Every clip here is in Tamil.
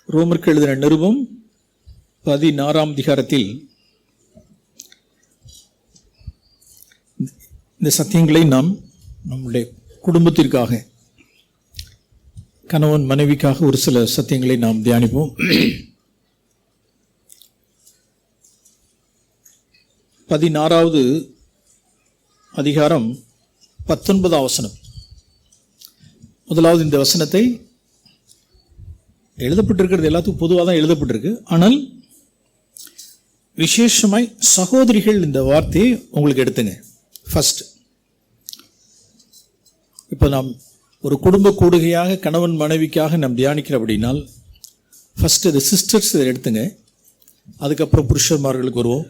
ரோமருக்கு எழுதின நிருபம் 16ஆம் அதிகாரத்தில் இந்த சத்தியங்களை நாம் நம்முடைய குடும்பத்திற்காக, கணவன் மனைவிக்காக ஒரு சில சத்தியங்களை நாம் தியானிப்போம். 16வது அதிகாரம் 19ஆம் வசனம். முதலாவது இந்த வசனத்தை எழுதப்பட்டிருக்கிறது எல்லாத்துக்கும் பொதுவாக தான் எழுதப்பட்டிருக்கு. ஆனால் விசேஷமாய் சகோதரிகள் இந்த வார்த்தையை உங்களுக்கு எடுத்துங்க. ஃபர்ஸ்ட், இப்போ நாம் ஒரு குடும்ப கூடுகையாக கணவன் மனைவிக்காக நாம் தியானிக்கிறோம் அப்படின்னால் ஃபர்ஸ்ட் இது சிஸ்டர்ஸ் இதை எடுத்துங்க. அதுக்கப்புறம் புருஷன்மார்களுக்கு வருவோம்.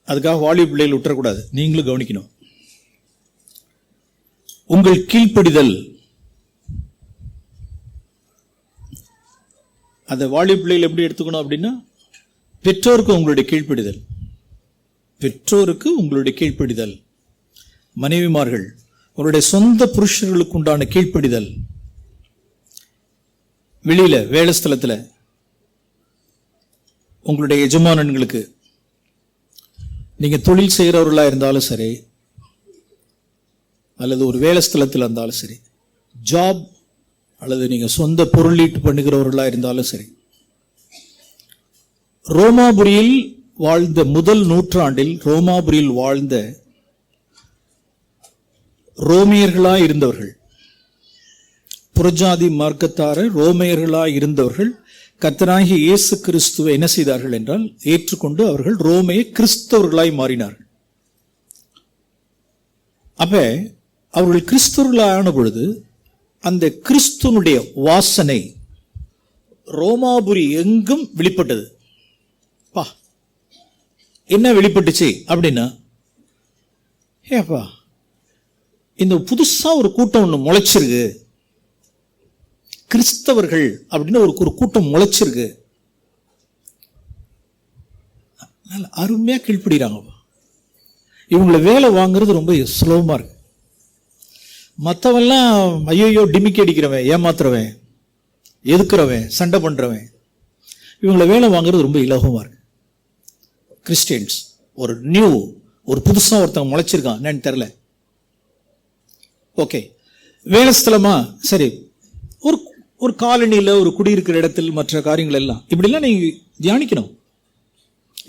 அதுக்காக வாலிப பிள்ளைகள் விட்டுறக்கூடாது, நீங்களும் கவனிக்கணும். உங்கள் கீழ்ப்படிதல், அந்த வாலிப பிள்ளைகள் எப்படி எடுத்துக்கணும் அப்படின்னா, பெற்றோருக்கு உங்களுடைய கீழ்ப்படிதல், பெற்றோருக்கு உங்களுடைய கீழ்ப்படிதல். மனைவிமார்கள் உங்களுடைய சொந்த புருஷர்களுக்கு உண்டான கீழ்ப்படிதல். வெளியில வேலை ஸ்தலத்தில் உங்களுடைய எஜமானன்களுக்கு, நீங்க தொழில் செய்கிறவர்களா இருந்தாலும் சரி, அல்லது ஒரு வேலை ஸ்தலத்தில் இருந்தாலும் சரி, ஜாப் அல்லது நீங்க சொந்த பொருளீட்டு பண்ணுகிறவர்களா இருந்தாலும் சரி, ரோமாபுரியில் வாழ்ந்த முதல் நூற்றாண்டில் ரோமாபுரியில் வாழ்ந்த ரோமியர்களா இருந்தவர்கள், புறஜாதி மார்க்கத்தார ரோமியர்களா இருந்தவர்கள் கர்த்தராகிய இயேசு கிறிஸ்துவை என்ன செய்தார்கள் என்றால் ஏற்றுக்கொண்டு அவர்கள் ரோமைய கிறிஸ்தவர்களாய் மாறினார்கள். அப்ப அவர்கள் கிறிஸ்தவர்களான பொழுது அந்த கிறிஸ்துவனுடைய வாசனை ரோமாபுரி எங்கும் வெளிப்பட்டது. பா, என்ன வெளிப்பட்டுச்சு அப்படின்னா, ஏப்பா இந்த புதுசா ஒரு கூட்டம் ஒன்று முளைச்சிருக்கு, கிறிஸ்தவர்கள் அப்படின்னு ஒரு கூட்டம் முளைச்சிருக்கு, அருமையா கீழ்ப்படுகிறாங்க. இவங்களை வேலை வாங்குறது ரொம்ப சுலபமா இருக்கு. மற்றவெல்லாம் ஐயோ டிமிக்கி அடிக்கிறவன், ஏமாத்துறவன், எதுக்குறவன், சண்டை பண்றவன், இவங்களை வேலை வாங்குறது ரொம்ப இலகுமா இருக்கு. கிறிஸ்டியன்ஸ் ஒரு புதுசா ஒருத்தவங்க முளைச்சிருக்கான், என்னன்னு தெரியல. ஓகே, வேலை ஸ்தலமா சரி, ஒரு காலனியில ஒரு குடியிருக்கிற இடத்தில் மற்ற காரியங்கள் எல்லாம் இப்படிலாம் நீங்க தியானிக்கணும்.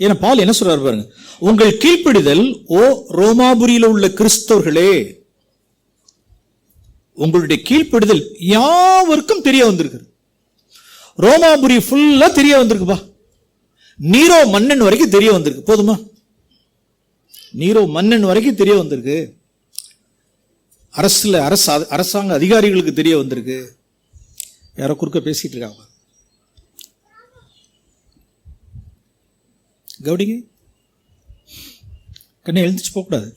ஏன்னா பால் என்ன சொல்றாரு பாருங்க, உங்கள் கீழ்ப்படிதல் ஓ ரோமாபுரியில உள்ள கிறிஸ்தவர்களே, உங்களுடைய கீழ்ப்படிதல் யாவருக்கும் தெரிய வந்திருக்கு. ரோமாபுரி ஃபுல்லா தெரிய வந்திருக்குப்பா. நீரோ மன்னன் வரைக்கும் தெரிய வந்திருக்கு. போதுமா? நீரோ மன்னன் வரைக்கும் தெரிய வந்திருக்கு. அரசாங்க அதிகாரிகளுக்கு தெரிய வந்திருக்கு. யாரோ குறுக்க பேசிட்டு இருக்காங்க, கவனிங்க. கண்ணை எழுந்துச்சு போகக்கூடாது.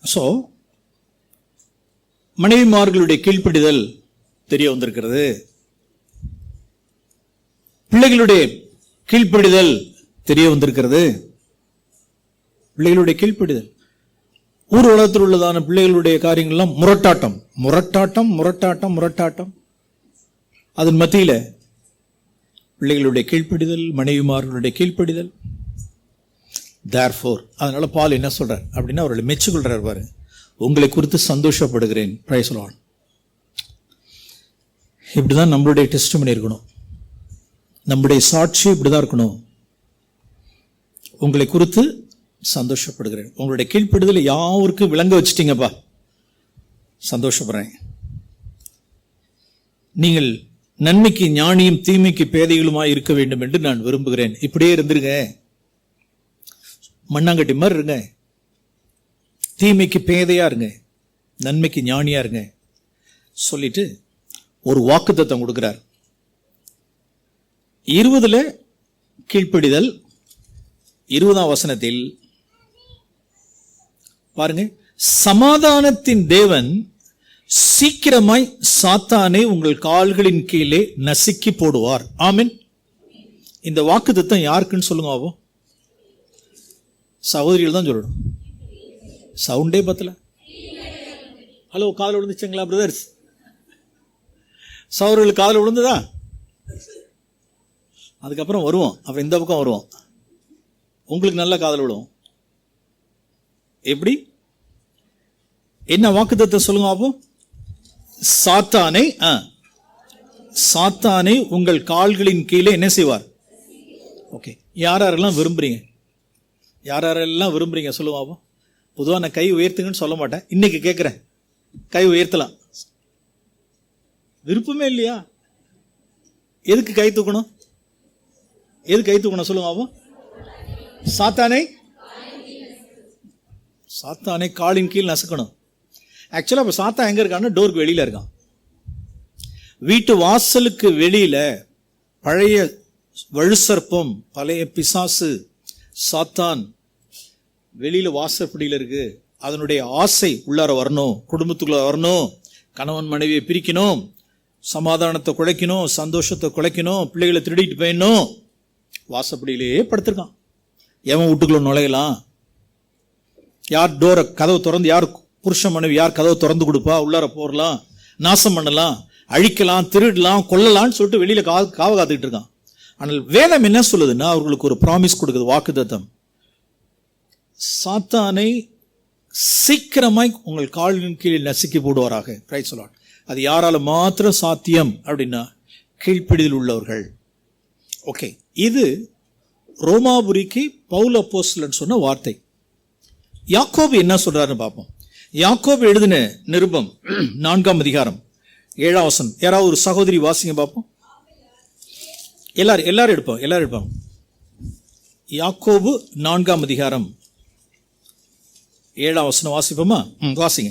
ஸோ மனைவிமார்களுடைய கீழ்ப்படிதல் தெரிய வந்திருக்கிறது. பிள்ளைகளுடைய கீழ்ப்படிதல் தெரிய வந்திருக்கிறது. பிள்ளைகளுடைய கீழ்ப்படிதல், ஊர் உலகத்தில் உள்ளதான பிள்ளைகளுடைய காரியங்கள்லாம் முரட்டாட்டம் முரட்டாட்டம் முரட்டாட்டம் முரட்டாட்டம். அதன் மத்தியில பிள்ளைகளுடைய கீழ்ப்படிதல், மனைவிமார்களுடைய கீழ்ப்படிதல். தேர்ஃபோர், அதனால பால் என்ன சொல்றார் அப்படின்னா, அவர்களை மெச்சுக்கொள்றார் பாரு, உங்களை குறித்து சந்தோஷப்படுகிறேன். Price the Lord. இப்படிதான் நம்மளுடைய டெஸ்டிமனி இருக்கணும், நம்முடைய சாட்சி இப்படிதான் இருக்கணும். உங்களை குறித்து சந்தோஷப்படுகிறேன். உங்களுடைய கீழ்ப்படிதலை யாருக்கும் விளங்க வச்சிட்டீங்கப்பா, சந்தோஷப்படுறேன். நீங்கள் நன்மைக்கு ஞானியும் தீமைக்கு பேதைகளுமாய் இருக்க வேண்டும் என்று நான் விரும்புகிறேன். இப்படியே இருந்துருங்க, மண்ணாங்கட்டி மாதிரி இருங்க. தீமைக்கு பேதையா இருங்க, நன்மைக்கு ஞானியா இருங்க சொல்லிட்டு ஒரு வாக்குத்தத்தம் கொடுக்கிறார். 20 கீழ்ப்படிதல், 20ஆம் வசனத்தில் பாருங்க, சமாதானத்தின் தேவன் சீக்கிரமாய் சாத்தானை உங்கள் கால்களின் கீழே நசுக்கி போடுவார். ஆமென். இந்த வாக்குத்தத்தம் யாருக்குன்னு சொல்லுங்க ஆவோ? சகோதரிகள் தான் சொல்லணும். சவுண்டே பத்தல. ஹலோ, காதில் விழுந்துச்சுங்களா பிரதர்ஸ்? சௌரர்களுக்கு காதில் விழுந்துதா? அதுக்கப்புறம் வருவோம், அப்புறம் இந்த பக்கம் வருவோம். உங்களுக்கு நல்ல காதல் விழுவும். எப்படி? என்ன வாக்குத்தத்தம் சொல்லுங்க அப்போ? சாத்தானை உங்கள் கால்களின் கீழே என்ன செய்வார்? ஓகே, யாரெல்லாம் விரும்புறீங்க? யாரெல்லாம் விரும்புறீங்க சொல்லுங்க அப்போ. பொதுவாக நான் கை உயர்த்துங்கன்னு சொல்ல மாட்டேன், இன்னைக்கு கேட்குறேன். கை உயர்த்தலாம். விருப்பமே இல்லையா? எதுக்கு கை தூக்கணும்? எதுக்கு கை தூக்கணும் சொல்லுங்க அப்போ. சாத்தானை காலின் கீழ் நசுக்கணும். ஆக்சுவலா இப்ப சாத்தான் எங்க இருக்கான்னு டோருக்கு வெளியில இருக்கான். வீட்டு வாசலுக்கு வெளியில பழைய வழுசர்ப்பம், பழைய பிசாசு சாத்தான் வெளியில வாசற்படியில இருக்கு. அதனுடைய ஆசை உள்ளார வரணும், குடும்பத்துக்குள்ள வரணும், கணவன் மனைவியை பிரிக்கணும், சமாதானத்தை குலைக்கணும், சந்தோஷத்தை குலைக்கணும், பிள்ளைகளை திருடிட்டு போயிடணும். வாசப்படியிலேயே படுத்திருக்கான். எவன் வீட்டுக்குள்ள நுழையலாம்? யார் டோரை கதவை திறந்து, யார் புருஷ மனைவி யார் கதவை திறந்து கொடுப்பா? உள்ளார போடலாம், நாசம் பண்ணலாம், அழிக்கலாம், திருடலாம், கொல்லலாம்னு சொல்லிட்டு வெளியில காவ காத்துக்கிட்டு இருக்கான். ஆனால் வேதம் என்ன சொல்லுதுன்னா, அவர்களுக்கு ஒரு ப்ராமிஸ் கொடுக்குது, வாக்குத்தத்தம். சாத்தானை சீக்கிரமாய் உங்கள் காலின் கீழே நசுக்கி போடுவாராக. Price the Lord. அது யாரால மாத்திரம் சாத்தியம் அப்படின்னா, கீழ்ப்பிடியில் உள்ளவர்கள். ஓகே, இது ரோமாபுரிக்கு பவுல் அப்போஸ்தலன் சொன்ன வார்த்தை. யாக்கோபு என்ன சொல்றாருன்னு பார்ப்போம். யாக்கோபு எழுதின நிருபம் 4ஆம் அதிகாரம் 7ஆம் வசனம். யாராவது ஒரு சகோதரி வாசிங்க பார்ப்போம். எல்லாரும் எடுப்போம். யாக்கோபு 4ஆம் அதிகாரம் 7ஆம் வசனம் வாசிப்போமா? வாசிங்க.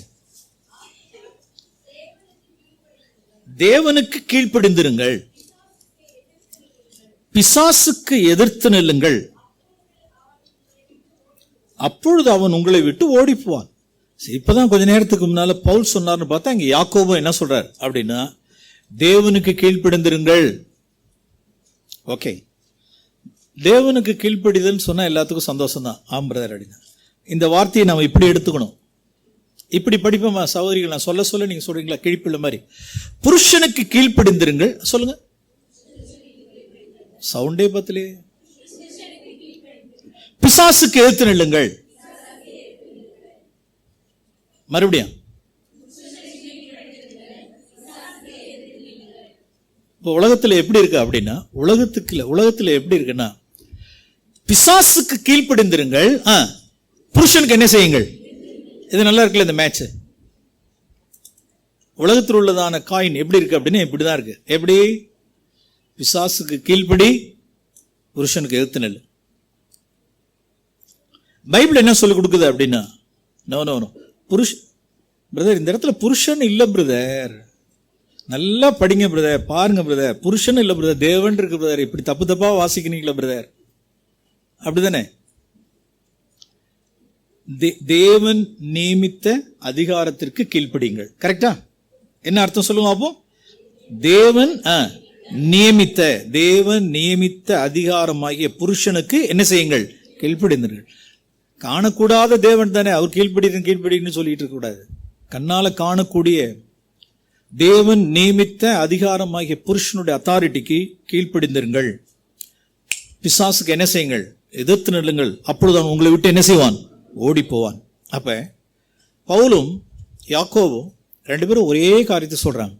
தேவனுக்கு கீழ்ப்படிந்திருங்கள், பிசாசுக்கு எதிர்த்து நில்லுங்கள், அப்பொழுது அவன் உங்களை விட்டு ஓடிப்புவான். இப்பதான் கொஞ்ச நேரத்துக்கு முன்னால பவுல் சொன்னார்னு பார்த்தா, இங்க யாக்கோபு என்ன சொல்றார் அப்படின்னா, தேவனுக்கு கீழ்ப்படிந்திருங்கள். ஓகே, தேவனுக்கு கீழ்ப்படிதல் சொன்னா எல்லாத்துக்கும் சந்தோஷம் தான். ஆம் பிரதர் அப்படின்னா இந்த வார்த்தையை நம்ம இப்படி எடுத்துக்கணும். இப்படி படிப்போமா சகோதரிகள்? நான் சொல்ல நீங்க சொல்றீங்களா கிழிப்பிள்ள மாதிரி? புருஷனுக்கு கீழ்ப்படிந்திருங்கள் சொல்லுங்க. சவுண்டே பத்தலே. பிசாசுக்கு எதிர்த்து நில்லுங்கள். மறுபடியும் இப்போ உலகத்துல எப்படி இருக்கு அப்படின்னா, உலகத்துல எப்படி இருக்குன்னா, பிசாசுக்கு கீழ்ப்படிந்திருங்கள், புருஷனுக்கு என்ன செய்யுங்கள். இது நல்லா இருக்குல்ல இந்த மேட்ச். உலகத்தில் உள்ளதான காயின் எப்படி இருக்கு அப்படின்னா இப்படிதான் இருக்கு. எப்படி? பிசாசுக்கு கீழ்ப்படி, புருஷனுக்கு எதிர்த்து நெல். பைபிள் என்ன சொல்லி கொடுக்குது அப்படின்னா, நோ பிரதர், இந்த இடத்துல புருஷன் இல்ல பிரதர், நல்லா படிங்க பிரதர், பாருங்க பிரதர், புருஷன் இல்ல பிரதர், தேவன் இருக்கு பிரதர், இப்படி தப்பா வாசிக்கிறீங்களா பிரதர்? அப்படிதானே? தேவன் நியமித்த அதிகாரத்திற்கு கீழ்ப்படிங்கள். கரெக்டா? என்ன அர்த்தம் சொல்லுங்க அப்போ? தேவன் நியமித்த அதிகாரமாகிய புருஷனுக்கு என்ன செய்யுங்கள்? கீழ்ப்படிந்தீர்கள். காணக்கூடாத தேவன் தானே, அவர் கீழ்ப்படின்னு சொல்லிட்டு இருக்க கூடாது. கண்ணால காணக்கூடிய தேவன் நியமித்த அதிகாரமாகிய புருஷனுடைய அத்தாரிட்டிக்கு கீழ்ப்படிந்திருங்கள். பிசாசுக்கு என்ன செய்யுங்கள்? எதிர்த்து நில்லுங்கள், அப்பொழுது அவன் உங்களை விட்டு என்ன செய்வான்? ஓடி போவான். அப்ப பவுலும் யாக்கோவும் ரெண்டு பேரும் ஒரே காரியத்தை சொல்றாங்க.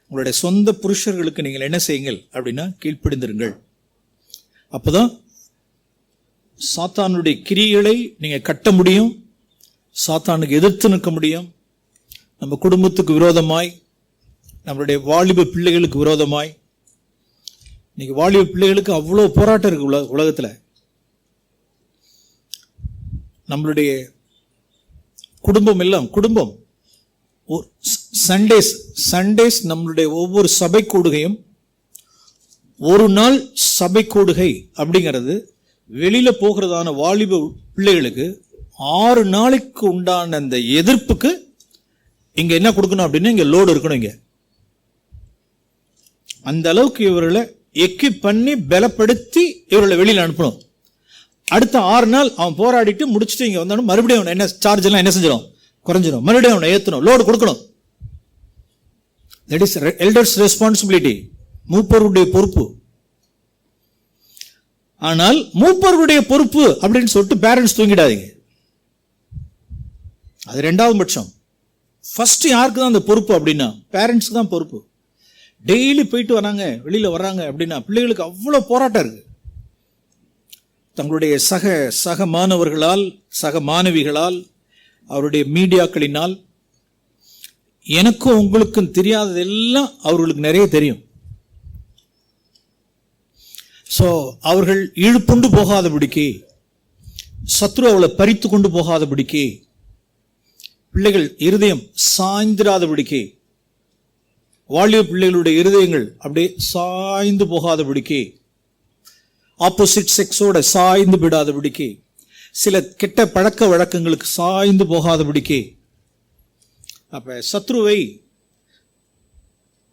உங்களுடைய சொந்த புருஷர்களுக்கு நீங்கள் என்ன செய்யுங்கள் அப்படின்னா கீழ்ப்படிந்திருங்கள். அப்பதான் சாத்தானுடைய கிரியைகளை நீங்க கட்ட முடியும், சாத்தானுக்கு எதிர்த்து நிற்க முடியும். நம்ம குடும்பத்துக்கு விரோதமாய், நம்மளுடைய வாலிப பிள்ளைகளுக்கு விரோதமாய், இன்னைக்கு வாலிப பிள்ளைகளுக்கு அவ்வளோ போராட்டம் இருக்கு உலகத்துல. நம்மளுடைய குடும்பம் சண்டேஸ் நம்மளுடைய ஒவ்வொரு சபை கூடுகையும், ஒரு நாள் சபை கூடுகை அப்படிங்கிறது வெளியில போகிறதான வாலிப பிள்ளைகளுக்கு 6 நாளைக்கு உண்டான அந்த எதிர்ப்புக்கு இங்க என்ன கொடுக்கணும் அப்படின்னா இங்க லோடு இருக்கணும். இங்க அந்த அளவுக்கு இவர்களை எக்யூப் பண்ணி பலப்படுத்தி இவர்களை வெளியில அனுப்பணும். அடுத்த 6 நாள் அவன் போராடிட்டு முடிச்சுட்டு இங்க வந்தாலும் மறுபடியும் என்ன சார்ஜ் எல்லாம் என்ன செஞ்சிடும்? குறைஞ்சிடும், மறுபடியும் அவனை ஏற்றணும், லோடு கொடுக்கணும். தட் இஸ் எல்டர்ஸ் ரெஸ்பான்சிபிலிட்டி, மூப்பருடைய பொறுப்பு. ஆனால் மூப்பருடைய பொறுப்பு அப்படின்னு சொல்லிட்டு பேரண்ட்ஸ் தூங்கிடாதீங்க. அது ரெண்டாவது பட்சம். ஃபர்ஸ்ட் யாருக்கு தான் அந்த பொறுப்பு அப்படின்னா பேரண்ட்ஸ்க்கு தான் பொறுப்பு. டெய்லி போயிட்டு வராங்க, வெளியில வர்றாங்க அப்படின்னா பிள்ளைகளுக்கு அவ்வளோ போராட்டம் இருக்கு. தங்களுடைய சக மாணவர்களால், சக மாணவிகளால், அவருடைய மீடியாக்களினால் எனக்கும் உங்களுக்கும் தெரியாததெல்லாம் அவர்களுக்கு நிறைய தெரியும். ஸோ அவர்கள் இழுப்புண்டு போகாதபடிக்கு, சத்ரு அவளை பறித்து கொண்டு போகாதபடிக்கு, பிள்ளைகள் இருதயம் சாய்ந்திராதபடிக்கு, வாலிப பிள்ளைகளுடைய இருதயங்கள் அப்படியே சாய்ந்து போகாதபடிக்கு, ஆப்போசிட் செக்ஸோட சாய்ந்து விடாதபடிக்கு, சில கெட்ட பழக்க வழக்கங்களுக்கு சாய்ந்து போகாதபடிக்கு. அப்ப சத்ருவை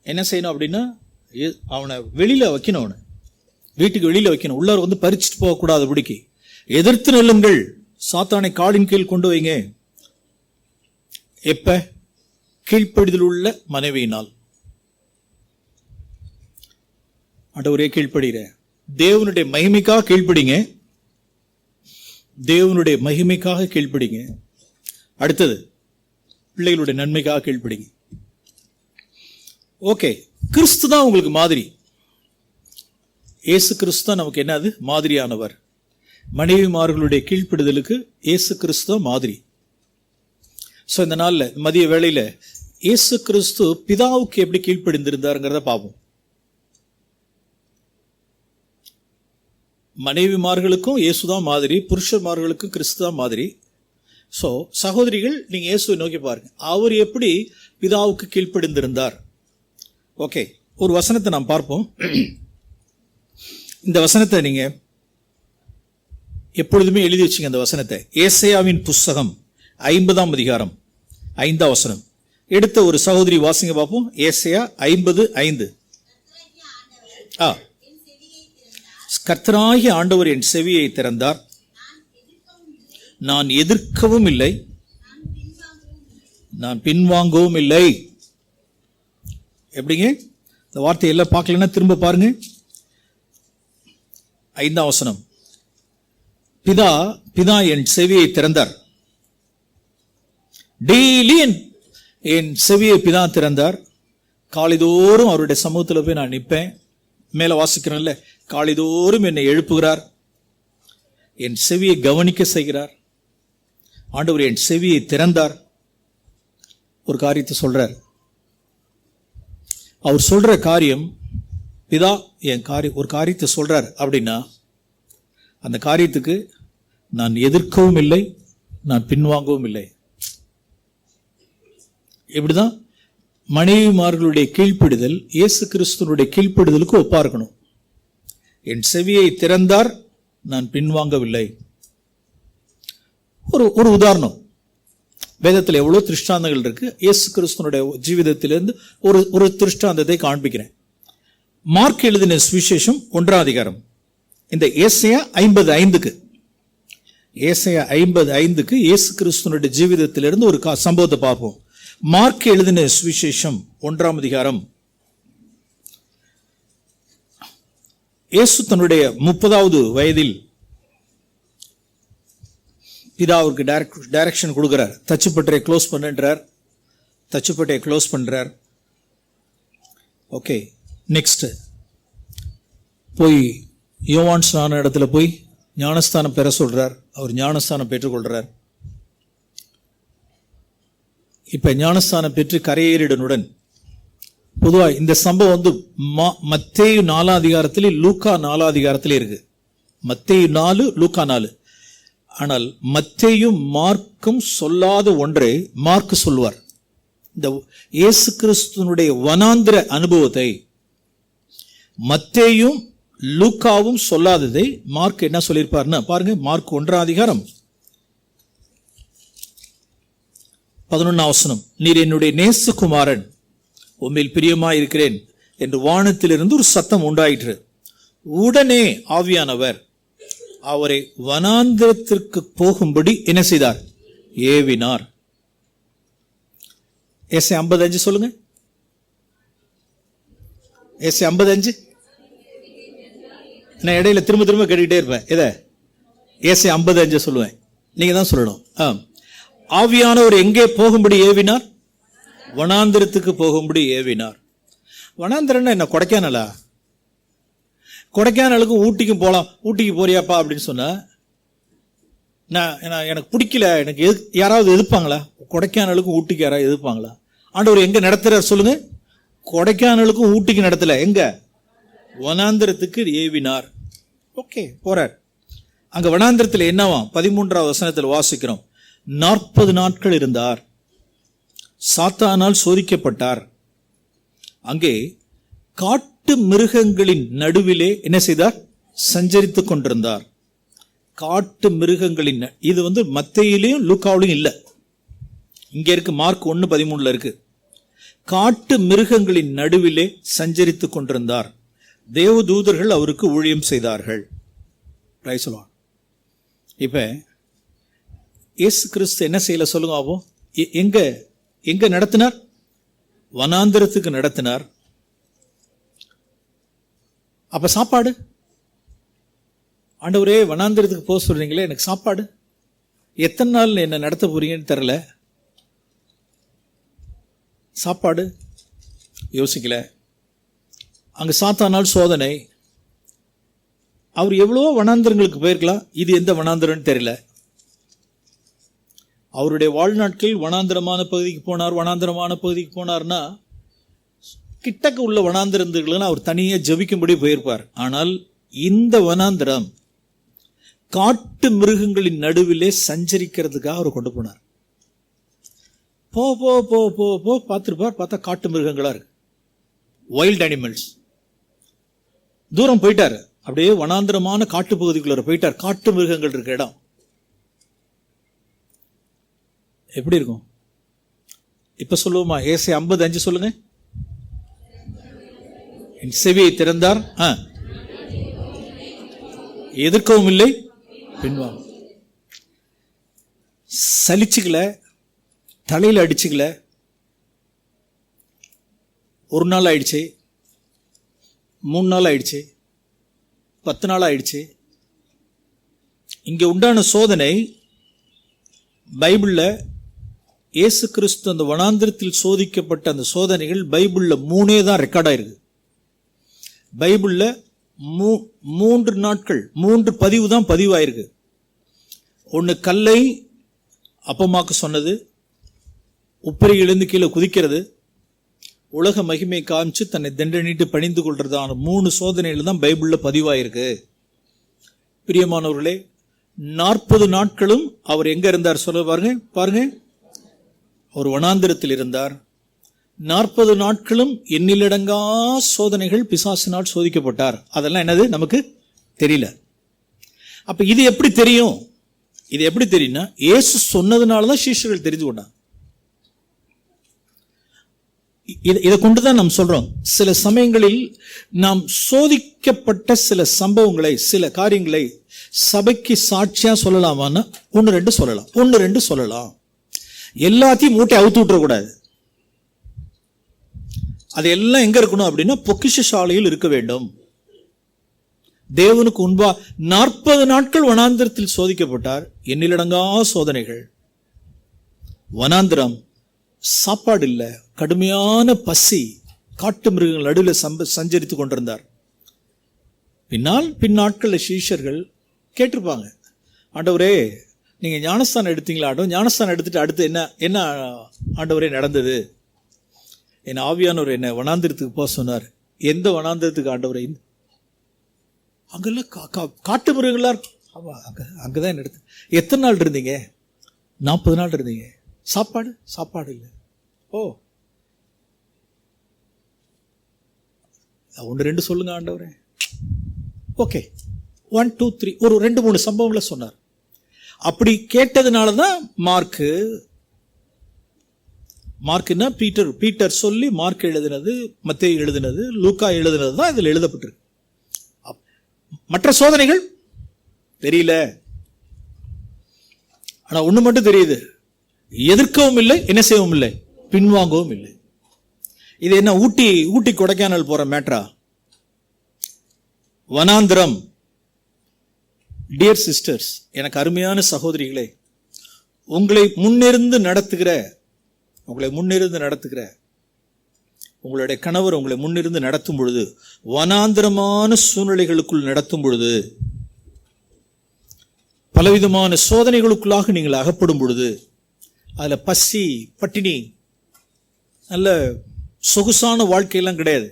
என்ன செய்யணும் அப்படின்னா அவனை வெளியில வைக்கணும், அவனை வீட்டுக்கு வெளியில வைக்கணும், உள்ளார் வந்து பறிச்சுட்டு போகக்கூடாதபடிக்கு எதிர்த்து நெல்லுங்கள், சாத்தானை காலின் கீழ் கொண்டு வைங்க. எப்ப? கீழ்ப்படிதல் உள்ள மனைவியினால். ஆண்டவரே கீழ்ப்படுகிற தேவனுடைய மகிமைக்காக கீழ்ப்படிங்க, தேவனுடைய மகிமைக்காக கீழ்ப்படிங்க. அடுத்தது பிள்ளைகளுடைய நன்மைக்காக கீழ்ப்படிங்க. ஓகே, கிறிஸ்து தான் உங்களுக்கு மாதிரி. இயேசு கிறிஸ்து தான் நமக்கு என்னது? மாதிரியானவர். மனைவிமார்களுடைய கீழ்ப்படிதலுக்கு இயேசு கிறிஸ்து தான் மாதிரி. ஸோ இந்த நாளில் மதிய வேளையில் இயேசு கிறிஸ்து பிதாவுக்கு எப்படி கீழ்ப்படிந்திருந்தாருங்கிறத பார்ப்போம். மனைவிமார்களுக்கும் இயேசுதான் மாதிரி, புருஷர்மார்களுக்கும் கிறிஸ்து தான் மாதிரி. ஸோ சகோதரிகள், நீங்கள் இயேசுவை நோக்கி பாருங்க, அவர் எப்படி பிதாவுக்கு கீழ்ப்படிந்திருந்தார். ஓகே, ஒரு வசனத்தை நாம் பார்ப்போம். இந்த வசனத்தை நீங்க எப்பொழுதுமே எழுதி வச்சுங்க. இந்த வசனத்தை ஏசாயாவின் புஸ்தகம் 50ஆம் அதிகாரம் 5ஆம் வசனம் எடுத்த ஒரு சகோதரி வாசிங்க பார்ப்போம். ஏசாயா 50:5. கர்த்தராகிய ஆண்டவர் என் செவியை திறந்தார், நான் எதிர்க்கவும் இல்லை, நான் பின்வாங்கவும் இல்லை. எப்படிங்க இந்த வார்த்தையை எல்லாம் பார்க்கலன்னா திரும்ப பாருங்க. 5ஆம் வசனம், பிதா என் செவியை திறந்தார். டெய்லி என் செவியை பிதா திறந்தார். காலைதோறும் அவருடைய சமூகத்தில் போய் நான் நிற்பேன். மேல வாசிக்கிறேன்ல, காலைதோறும் என்னை எழுப்புகிறார், என் செவியை கவனிக்க செய்கிறார். ஆண்டவர் என் செவியை திறந்தார். ஒரு காரியத்தை சொல்றார். அவர் சொல்ற காரியம், பிதா ஒரு காரியத்தை சொல்றார் அப்படின்னா அந்த காரியத்துக்கு நான் எதிர்க்கவும் இல்லை, நான் பின்வாங்கவும் இல்லை. இப்படிதான் மனைவிமார்களுடைய கீழ்ப்படிதல் இயேசு கிறிஸ்துவனுடைய கீழ்ப்படிதலுக்கு ஒப்பா இருக்கணும். என் செவியை திறந்தார், நான் பின்வாங்கவில்லை. ஒரு உதாரணம், வேதத்தில் எவ்வளவு திருஷ்டாந்தங்கள் இருக்கு. இயேசு கிறிஸ்துவனுடைய ஜீவிதத்திலிருந்து ஒரு திருஷ்டாந்தத்தை காண்பிக்கிறேன். மார்க் எழுதின சுவிசேஷம் 1ஆம் அதிகாரம், இந்த ஏசாயா 50:5க்கு இயேசு கிறிஸ்துவனுடைய ஜீவிதத்திலிருந்து ஒரு சம்பவத்தை பார்ப்போம். மார்க் எழுதின சுவிசேஷம் 1ஆம் அதிகாரம். இயேசு தன்னுடைய 30வது வயதில் பிதாவுக்கு டைரக்ஷன் கொடுக்கிறார். தச்சுப்பட்டறை க்ளோஸ் பண்ணுன்றார். தச்சுப்பட்டையை க்ளோஸ் பண்றார். ஓகே, நெக்ஸ்ட் போய் யோவான் ஸ்நான இடத்துல போய் ஞானஸ்தானம் பெற சொல்றார். அவர் ஞானஸ்தானம் பெற்றுக்கொள்றார். இப்ப ஞானஸ்தானம் பெற்று கரையேறிடனுடன் பொதுவாக இந்த சம்பவம் வந்து மத்தேயு 4ஆம் அதிகாரத்திலே, லூக்கா 4ஆம் அதிகாரத்திலே இருக்கு. மத்தேயு 4, லூக்கா 4. ஆனால் மத்தேயும் மார்க்கும் சொல்லாத ஒன்றை மார்க் சொல்வார். இந்த இயேசு கிறிஸ்துவனுடைய வனாந்திர அனுபவத்தை மத்தேயும் லூக்காவும் சொல்லாததை மார்க் என்ன சொல்லியிருப்பார்னா பாருங்க. மார்க் 1ஆம் அதிகாரம் 11ஆம் வசனம், நீர் என்னுடைய நேசகுமாரன், உம்மில் பிரியமாய் இருக்கிறேன் என்று வானத்திலிருந்து ஒரு சத்தம் உண்டாயிற்று. உடனே ஆவியானவர் அவரை வனாந்திரத்திற்கு போகும்படி என்ன செய்தார்? ஏவினார். ஏசாயா 55 சொல்லுங்க. ஏசாயா 55. நான் இடையில திரும்ப திரும்ப கேட்டுக்கிட்டே இருப்பேன். இதை ஏசாயா 55 சொல்லுவேன், நீங்க தான் சொல்லணும். ஆவியானவர் எங்கே போகும்படி ஏவினார்? வனாந்திரத்துக்கு போகும்படி ஏவினார். வனாந்திரம்னா என்ன? கொடைக்கானலா? கொடைக்கானலுக்கும் ஊட்டிக்கும் போகலாம். ஊட்டிக்கு போறியாப்பா அப்படின்னு சொன்னா நான் எனக்கு பிடிக்கல, எனக்கு யாராவது எதிர்ப்பாங்களா? கொடைக்கானலுக்கும் ஊட்டிக்கு யாராவது எதிர்ப்பாங்களா? ஆண்டவர் எங்க நடத்துறார் சொல்லுங்க? கொடைக்கானலுக்கும் ஊட்டிக்கு நடத்தல, எங்க? வனாந்திரத்துக்கு ஏவினார். ஓகே, போறார். அங்க வனாந்திரத்தில் என்னவாம்? 13வது வசனத்தில் வாசிக்கிறோம். 40 நாட்கள் இருந்தார், சாத்தானால் சோதிக்கப்பட்டார். அங்கே காட்டு மிருகங்களின் நடுவிலே என்ன செய்தார்? சஞ்சரித்துக் கொண்டிருந்தார். காட்டு மிருகங்களின், இது மத்தேயிலையும் லூக்காவிலையும் இல்லை, இங்க இருக்கு. மார்க் 1:13 இருக்கு. காட்டு மிருகங்களின் நடுவிலே சஞ்சரித்துக் கொண்டிருந்தார். தேவதூதர்கள் அவருக்கு ஊழியம் செய்தார்கள். இப்ப இயேசு கிறிஸ்து என்ன செய்யல சொல்லுங்க ஆவோ? எங்க நடத்தினார்? வனாந்திரத்துக்கு நடத்தினார். அப்ப சாப்பாடு? ஆண்டவரே வனாந்திரத்துக்கு போக சொல்றீங்களே, எனக்கு சாப்பாடு எத்தனை நாள் என்ன நடத்த போறீங்கன்னு தெரியல. சாப்பாடு யோசிக்கல. அங்க சாத்தானால் சோதனை. அவர் எவ்வளவோ வனாந்திரங்களுக்கு போயிருக்கலாம், இது எந்த வனாந்திரம்னு தெரியல. அவருடைய வாழ்நாட்களில் வனாந்திரமான பகுதிக்கு போனார். வனாந்திரமான பகுதிக்கு போனார்னா கிட்டக்க உள்ள வனாந்திரங்களுக்கு அவர் தனியே ஜபிக்கும்படி போயிருப்பார். ஆனால் இந்த வனாந்திரம் காட்டு மிருகங்களின் நடுவிலே சஞ்சரிக்கிறதுக்காக அவர் கொண்டு போனார். போ போ போ போ போ பார்த்துருப்பார். பார்த்தா காட்டு மிருகங்களா இருக்கு, வைல்ட் அனிமல்ஸ். தூரம் போயிட்டார், அப்படியே வனாந்திரமான காட்டு பகுதிக்குள்ள போயிட்டார். காட்டு மிருகங்கள் இருக்க இடம் எப்படி இருக்கும்? இப்ப சொல்லுவோமா? ஏசாயா 55 சொல்லுங்க. என் செவியை திறந்தார், எதிர்க்கவும் இல்லை, பின்வாங்க. சலிச்சுக்கல, தலையில அடிச்சுக்கல. ஒரு நாள் ஆயிடுச்சு, 3 நாள் ஆயிடுச்சு, 10 நாள் ஆயிடுச்சு. இங்க உண்டான சோதனை பைபிள்ல இயேசு கிறிஸ்து அந்த வனாந்திரத்தில் சோதிக்கப்பட்ட அந்த சோதனைகள் பைபிள்ல 3 தான் ரெக்கார்ட் ஆயிருக்கு. பைபிள்ல 3 நாட்கள் 3 பதிவு தான் பதிவாயிருக்கு. ஒன்னு கல்லை அப்பமாக்க சொன்னது, உப்பரி எழுந்து கீழே குதிக்கிறது, உலக மகிமை காமிச்சு தன்னை தண்டனிட்டு பணிந்து கொள்றதான 3 சோதனைகள் தான் பைபிள்ல பதிவாயிருக்கு. பிரியமானவர்களே, 40 நாட்களும் அவர் எங்க இருந்தார் சொல்ல பாருங்க. அவர் வனாந்திரத்தில் இருந்தார். 40 நாட்களும் எண்ணிலடங்கா சோதனைகள் பிசாசினால் சோதிக்கப்பட்டார். அதெல்லாம் என்னது நமக்கு தெரியல. அப்ப இது எப்படி தெரியும்? இது எப்படி தெரியும்னா, இயேசு சொன்னதுனாலதான் சீஷர்கள் தெரிந்து கொண்டாங்க. இதை கொண்டுதான் நாம் சொல்றோம். சில சமயங்களில் நாம் சோதிக்கப்பட்ட சில சம்பவங்களை, சில காரியங்களை சபைக்கு சாட்சியா சொல்லலாமான்னா 1-2 சொல்லலாம். 1-2 சொல்லலாம். எல்லாத்தையும் மூட்டை அவுத்து விட்டுறக்கூடாது. அது எல்லாம் எங்க இருக்கணும் அப்படின்னா பொக்கிஷ சாலையில் இருக்க வேண்டும். தேவனுக்கு முன்பா 40 நாட்கள் வனாந்திரத்தில் சோதிக்கப்பட்டார். எண்ணிலடங்கா சோதனைகள். வனாந்திரம், சாப்பாடு இல்ல, கடுமையான பசி, காட்டு மிருகங்கள் நடுவில் சஞ்சரித்துக் கொண்டிருந்தார். பின்னாட்கள் சீஷர்கள் கேட்டிருப்பாங்க, ஆண்டவரே நீங்க ஞானஸ்தானம் எடுத்தீங்களா? ஞானஸ்தானம் எடுத்துட்டு அடுத்து என்ன ஆண்டவரே நடந்தது? என் ஆவியானவர் என்ன வனாந்திரத்துக்கு போக சொன்னார். எந்த வனாந்திரத்துக்கு ஆண்டவரே? அங்கெல்லாம் காட்டு மிருகங்களா அங்கதான் என்ன எடுத்து. எத்தனை நாள் இருந்தீங்க? 40 நாள் இருந்தீங்க. சாப்பாடு இல்லை. 1-2 சொல்லுங்க ஆண்டவரே. ஓகே, 1 2 3 ஒரு 2-3 சம்பவங்களை சொன்னார். அப்படி கேட்டதுனாலதான் மார்க்னா பீட்டர் சொல்லி மார்க் எழுதினது, மத்தேயு எழுதினது, லூக்கா எழுதினது தான் இதில் எழுதப்பட்டிருக்கு. மற்ற சோதனைகள் தெரியல. ஆனா ஒண்ணு மட்டும் தெரியுது, எதிர்க்கவும் இல்லை, என்ன செய்யவும் இல்லை, பின்வாங்கவும் இல்லை. இது என்ன ஊட்டி கொடைக்கானல் போற மேட்ரா? வனாந்திரம். டியர் சிஸ்டர்ஸ், எனக்கு அருமையான சகோதரிகளே, உங்களை முன்னிருந்து நடத்துகிற உங்களுடைய கணவர் உங்களை முன்னிருந்து நடத்தும் பொழுது, வனாந்திரமான சூழ்நிலைகளுக்குள் நடத்தும் பொழுது, பலவிதமான சோதனைகளுக்குள்ளாக நீங்கள் அகப்படும் பொழுது, அதுல பசி பட்டினி, நல்ல சொகுசான வாழ்க்கையெல்லாம் கிடையாது,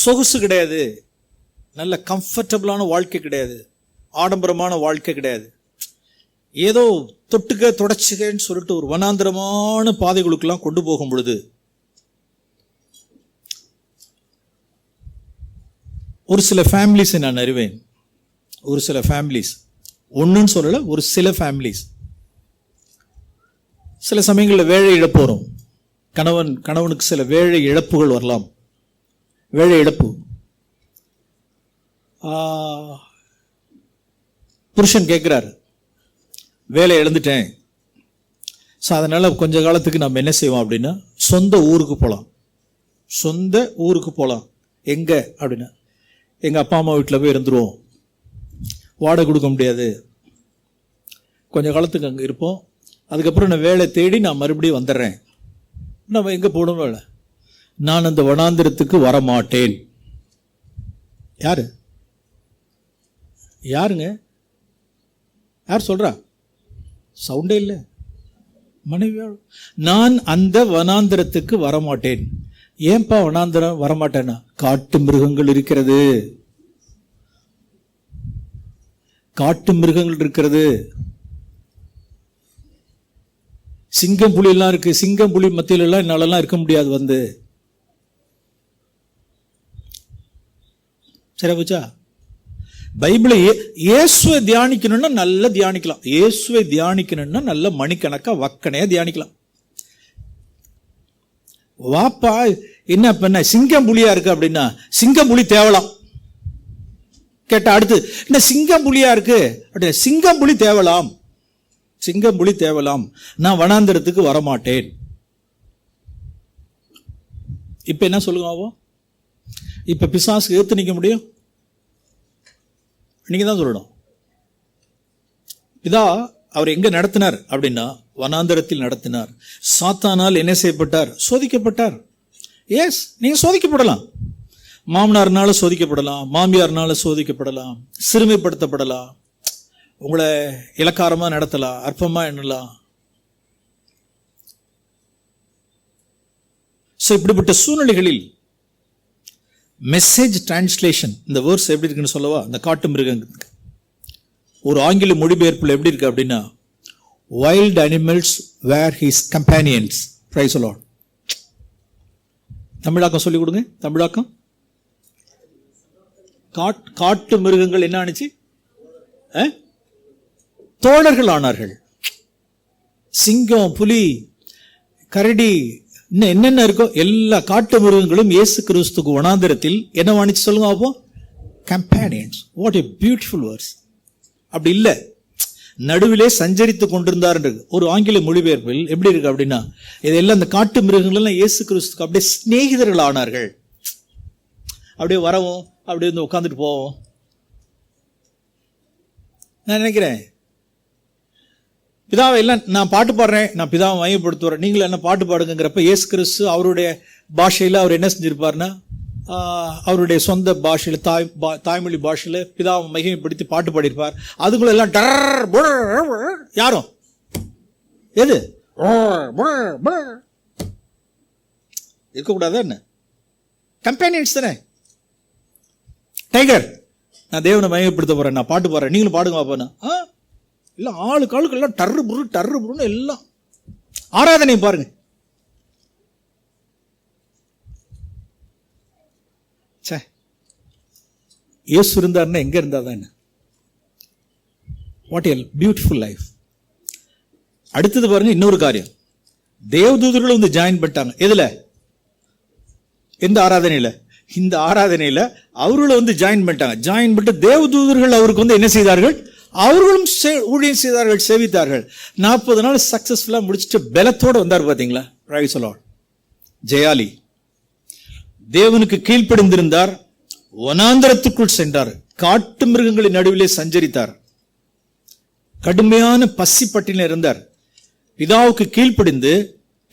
சொகுசு கிடையாது, நல்ல கம்ஃபர்டபுளான வாழ்க்கை கிடையாது, ஆடம்பரமான வாழ்க்கை கிடையாது. ஏதோ தொட்டுக்க தொடச்சுக்கன்னு சொல்லிட்டு ஒரு வனாந்திரமான பாதைகளுக்கெல்லாம் கொண்டு போகும் பொழுது, ஒரு சில ஃபேமிலிஸை நான் அறிவேன். ஒரு சில ஃபேமிலிஸ், ஒன்றுன்னு சொல்லல, ஒரு சில ஃபேமிலிஸ் சில சமயங்களில் வேலை இழப்பு வரும். கணவனுக்கு சில வேலை இழப்புகள் வரலாம். வேலை இழப்பு, புருஷன் கேட்குறாரு, வேலை இழந்துட்டேன், ஸோ அதனால் கொஞ்ச காலத்துக்கு நம்ம என்ன செய்வோம் அப்படின்னா, சொந்த ஊருக்கு போகலாம். எங்கே அப்படின்னா, எங்கள் அப்பா அம்மா வீட்டில் போய் இருந்துருவோம், வாடகை கொடுக்க முடியாது, கொஞ்ச காலத்துக்கு அங்கே இருப்போம், அதுக்கப்புறம் நான் வேலை தேடி நான் மறுபடியும் வந்துடுறேன். நம்ம எங்கே போகணும் வேலை? நான் அந்த வனாந்திரத்துக்கு வரமாட்டேன். யாருங்க? யார் சொல்றா? சவுண்டே இல்லை. மனைவியா? நான் அந்த வனாந்திரத்துக்கு வரமாட்டேன். ஏன்பா வனாந்திரம் வரமாட்டேன்னா, காட்டு மிருகங்கள் இருக்கிறது. சிங்கம் புலி எல்லாம் இருக்கு. சிங்கம் புலி மத்தியில எல்லாம் என்னாலெல்லாம் இருக்க முடியாது. வந்து சரி போச்சா? பைபிளை இயேசுவை தியானிக்கணும்னா நல்லா தியானிக்கலாம். இயேசுவை தியானிக்கணும்னா நல்ல மணிக்கணக்கா வக்கனையா தியானிக்கலாம். வாப்பா என்ன பண்ண சிங்கம் புலியா இருக்கு அப்படின்னா, சிங்கம் புலி தேவலாம் கேட்டா, அடுத்து என்ன சிங்கம் புலியா இருக்கு அப்படின்னா, சிங்கம் புலி தேவலாம், நான் வனாந்திரத்துக்கு வரமாட்டேன். இப்ப என்ன சொல்லுங்க? இப்ப பிசாசுக்கு ஏத்து நிக்க முடியும்? நீங்க தான் சொல்லணும். இதா அவர் எங்க நடத்தினார் அப்படின்னா, வனாந்தரத்தில் நடத்தினார். சாத்தானால் என்ன செய்யப்பட்டார்? சோதிக்கப்பட்டார். எஸ், நீங்க சோதிக்கப்படலாம். மாமனார்னால சோதிக்கப்படலாம், மாமியார்னால சோதிக்கப்படலாம், சிறுமைப்படுத்தப்படலாம், உங்களை இலக்காரமா நடத்தலாம், அற்பமா எண்ணலாம். இப்படிப்பட்ட சூழ்நிலைகளில் மெசேஜ் டிரான்ஸ்லேஷன், இந்த வேர்ஸ் எப்படி இருக்குன்னு சொல்லவா? அந்த காட்டு மிருகங்களுக்கு ஒரு ஆங்கில மொழிபெயர்ப்பில் எப்படி இருக்கு அப்படின்னா, wild animals were his companions. Praise the Lord. தமிழாக்கம் சொல்லி கொடுங்க. தமிழாக்கம். காட்டு மிருகங்கள் என்ன ஆனிச்சு? தோழர்கள் ஆனார்கள். சிங்கம், புலி, கரடி, இன்னும் என்னென்ன இருக்கோ எல்லா காட்டு மிருகங்களும் இயேசு கிறிஸ்துக்கு வனாந்திரத்தில் என்ன வாணிச்சு சொல்லுங்க அப்போ? Companions. What a beautiful verse. அப்படி இல்லை, நடுவிலே சஞ்சரித்து கொண்டிருந்தார். ஒரு ஆங்கில மொழிபெயர்ப்பில் எப்படி இருக்கு அப்படின்னா, இதெல்லாம் இந்த காட்டு மிருகங்கள் எல்லாம் இயேசு கிறிஸ்துக்கு அப்படியே சிநேகிதர்கள் ஆனார்கள். அப்படியே வரவும், அப்படியே வந்து உட்காந்துட்டு போவோம். நான் நினைக்கிறேன், பிதாவை எல்லாம் நான் பாட்டு பாடுறேன், நான் பிதாவை மையப்படுத்துறேன், நீங்களும் என்ன பாட்டு பாடுங்கிறப்ப இயேசு கிறிஸ்து அவருடைய பாஷையில் அவர் என்ன செஞ்சிருப்பார்னா, அவருடைய சொந்த பாஷையில் தாய்மொழி பாஷையில் பிதாவை மகிமைப்படுத்தி பாட்டு பாடியிருப்பார். அதுக்குள்ள எல்லாம் யாரும் எது இருக்கக்கூடாது. என்ன கம்பேனியன்ஸ் தானே. டைகர், நான் தேவனை மகிமைப்படுத்த போறேன், நான் பாட்டு பாடுறேன், நீங்களும் பாடுங்க பாப்பா. இல்லை, ஆளுக்கு எல்லாம் டர்ரு புருன்னு எல்லாம் ஆராதனை பாருங்க. சே, இயேசு இருந்தாருன்னா எங்க இருந்தாதான் என்ன? What a beautiful life. அடுத்தது பாருங்க, இன்னொரு காரியம், தேவதூதர்கள் வந்து ஜாயின் பண்ணிட்டாங்க. எதுல? எந்த ஆராதனையில? இந்த ஆராதனையில அவர்களும் வந்து ஜாயின் பண்ணிட்டாங்க. ஜாயின் பண்ணிட்டு தேவதூதர்கள் அவருக்கு வந்து என்ன செய்தார்கள்? அவர்களும் ஊழியம் செய்தார்கள், சேவித்தார்கள். 40 நாள் சக்சஸ்ஃபுல்லா முடிச்சுட்டு பலத்தோடு வந்தார். பாத்தீங்களா? Praise the lord. ஜெயாலி. தேவனுக்கு கீழ்ப்படிந்திருந்தார். வனாந்தரத்துக்குள் சென்றார். காட்டு மிருகங்களின் நடுவிலே சஞ்சரித்தார். கடுமையான பசி பட்டினில் இருந்தார். பிதாவுக்கு கீழ்ப்படிந்து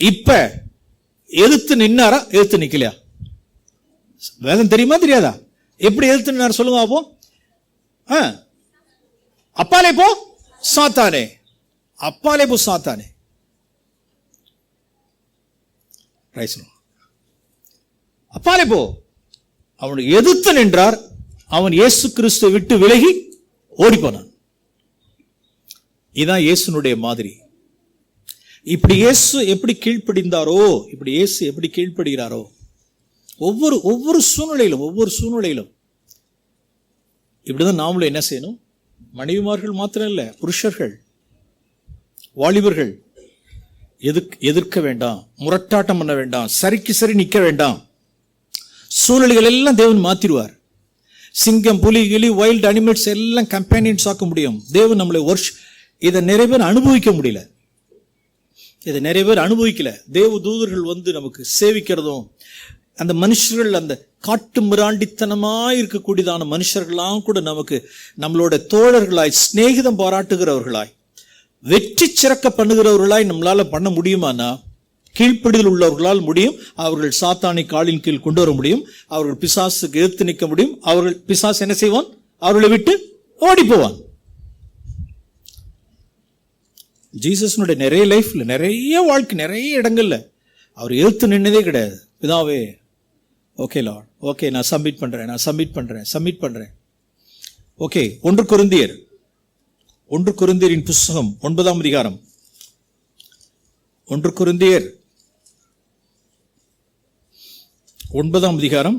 இப்ப எதிர்த்து நின்னாரா, எதிர்த்து நிக்கலையா? வேதம் தெரியுமா தெரியாதா? எப்படி எதிர்த்து நின்னார் சொல்லுங்க அப்போ. அப்பாலே போ சாத்தானே, அப்பாலே போ சாத்தானே. அப்பாலே போ. அவனை எதிர்த்து நின்றார். அவன் இயேசு கிறிஸ்துவை விட்டு விலகி ஓடி போனான். இதுதான் இயேசுனுடைய மாதிரி. இப்படி இயேசு எப்படி கீழ்ப்படிந்தாரோ, இப்படி இயேசு எப்படி கீழ்ப்படுகிறாரோ, ஒவ்வொரு சூழ்நிலையிலும் இப்படிதான் நாமளும் என்ன செய்யணும். மனைவிமார்கள் மாத்திரம் இல்ல, புருஷர்கள், வாலிபர்கள் எதிர்க்க வேண்டாம், முரட்டாட்டம் பண்ண வேண்டாம், சரிக்கு சரி நிக்க வேண்டாம். சூழ்நிலைகள் எல்லாம் தேவன் மாத்திடுவார். சிங்கம், புலி, கிளி, வைல்டு அனிமல்ஸ் எல்லாம் கம்பேனியன்ஸ் ஆக்க முடியும். தேவன் நம்மளை இதை நிறைய பேர் அனுபவிக்க முடியல, இதை நிறைய பேர் அனுபவிக்கல. தேவ தூதர்கள் வந்து நமக்கு சேவிக்கிறதும், அந்த மனுஷர்கள் அந்த காட்டு மிராண்டித்தனமாய் இருக்கக்கூடியதான மனுஷர்களாம் கூட நமக்கு நம்மளோட தோழர்களாய், சிநேகிதம் பாராட்டுகிறவர்களாய், வெற்றி சிறக்க பண்ணுகிறவர்களாய் நம்மளால பண்ண முடியுமானா, கீழ்ப்படிதல் உள்ளவர்களால் முடியும். அவர்கள் சாத்தானை காலின் கீழ் கொண்டு வர முடியும். அவர்கள் பிசாசுக்கு எதிர்த்து நிற்க முடியும். அவர்கள் பிசாசு என்ன செய்வான்? அவர்களை விட்டு ஓடி போவான். ஜீசஸ்னுடைய நிறைய லைஃப்ல, நிறைய வாழ்க்கை, நிறைய இடங்கள்ல அவர் எதிர்த்து நின்னதே கிடையாது. பிதாவே, ஓகே லார்ட், ஓகே, நான் சப்மிட் பண்றேன். ஓகே. 1 கொரிந்தியரின் புஸ்தகம் 9ஆம் அதிகாரம். 1 கொரிந்தியர் 9ஆம் அதிகாரம்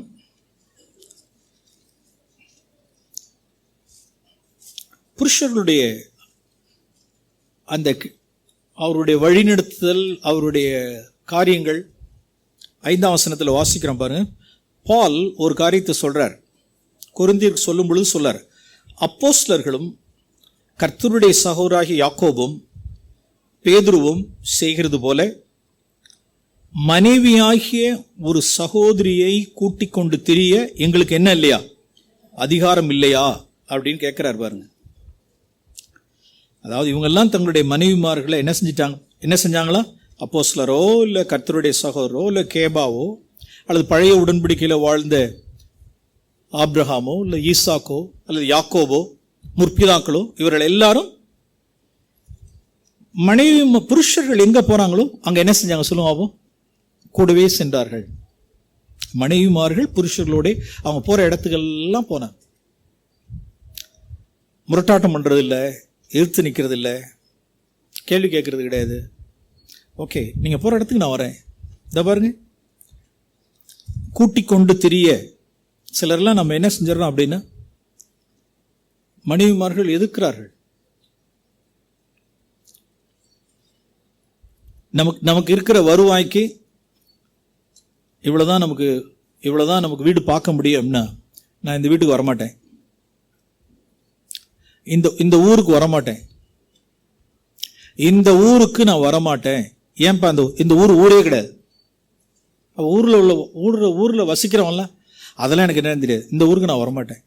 புருஷர்களுடைய அந்த அவருடைய வழிநடத்துதல், அவருடைய காரியங்கள் 5ஆம் வசனத்தில் வாசிக்கிறோம் பாருங்க. பால் ஒரு காரியத்தை சொல்றார். கொரிந்தியருக்கு சொல்லும் பொழுது சொல்றார், அப்போஸ்தலர்களும் கர்த்தருடைய சகோதரராகிய யாக்கோபும் பேதுருவும் செய்கிறது போல மனைவியாகிய ஒரு சகோதரியை கூட்டிக் கொண்டு திரிய எங்களுக்கு என்ன இல்லையா, அதிகாரம் இல்லையா அப்படின்னு கேட்கிறார் பாருங்க. அதாவது இவங்கெல்லாம் தங்களுடைய மனைவிமார்களை என்ன செஞ்சாங்களா? அப்போஸ்தலரோ இல்லை கர்த்தருடைய சகோதரோ இல்லை கேபாவோ அல்லது பழைய உடன்படிக்கையில் வாழ்ந்த ஆபிரகாமோ இல்லை ஈசாக்கோ அல்லது யாக்கோபோ முற்பிதாக்களோ, இவர்கள் எல்லாரும் மனைவி புருஷர்கள் எங்க போறாங்களோ அங்க என்ன செஞ்சாங்க சொல்லுவாங்க? கூடவே சென்றார்கள். மனைவிமார்கள் புருஷர்களோட அவங்க போற இடத்துக்கெல்லாம் போனாங்க. முரட்டாட்டம் பண்றது இல்லை, எதிர்த்து நிற்கிறது இல்லை, கேள்வி கேட்கறது கிடையாது. ஓகே, நீங்க போற இடத்துக்கு நான் வரேன், இதை பாருங்க. கூட்டிக் கொண்டு திரிய சிலர்லாம் நம்ம என்ன செஞ்சிடறோம் அப்படின்னா, மனைவிமார்கள் எதிர்க்கிறார்கள். நமக்கு இருக்கிற வருவாய்க்கு இவ்வளவுதான் நமக்கு வீடு பார்க்க முடியும் அப்படின்னா, நான் இந்த வீட்டுக்கு வரமாட்டேன், இந்த ஊருக்கு வரமாட்டேன், இந்த ஊருக்கு நான் வரமாட்டேன். ஏன்பா இந்த ஊரே கிடையாது. ஊர்ல வசிக்கிறவன்ல அதெல்லாம் எனக்கு என்னன்னு தெரியாது. இந்த ஊருக்கு நான் வரமாட்டேன்,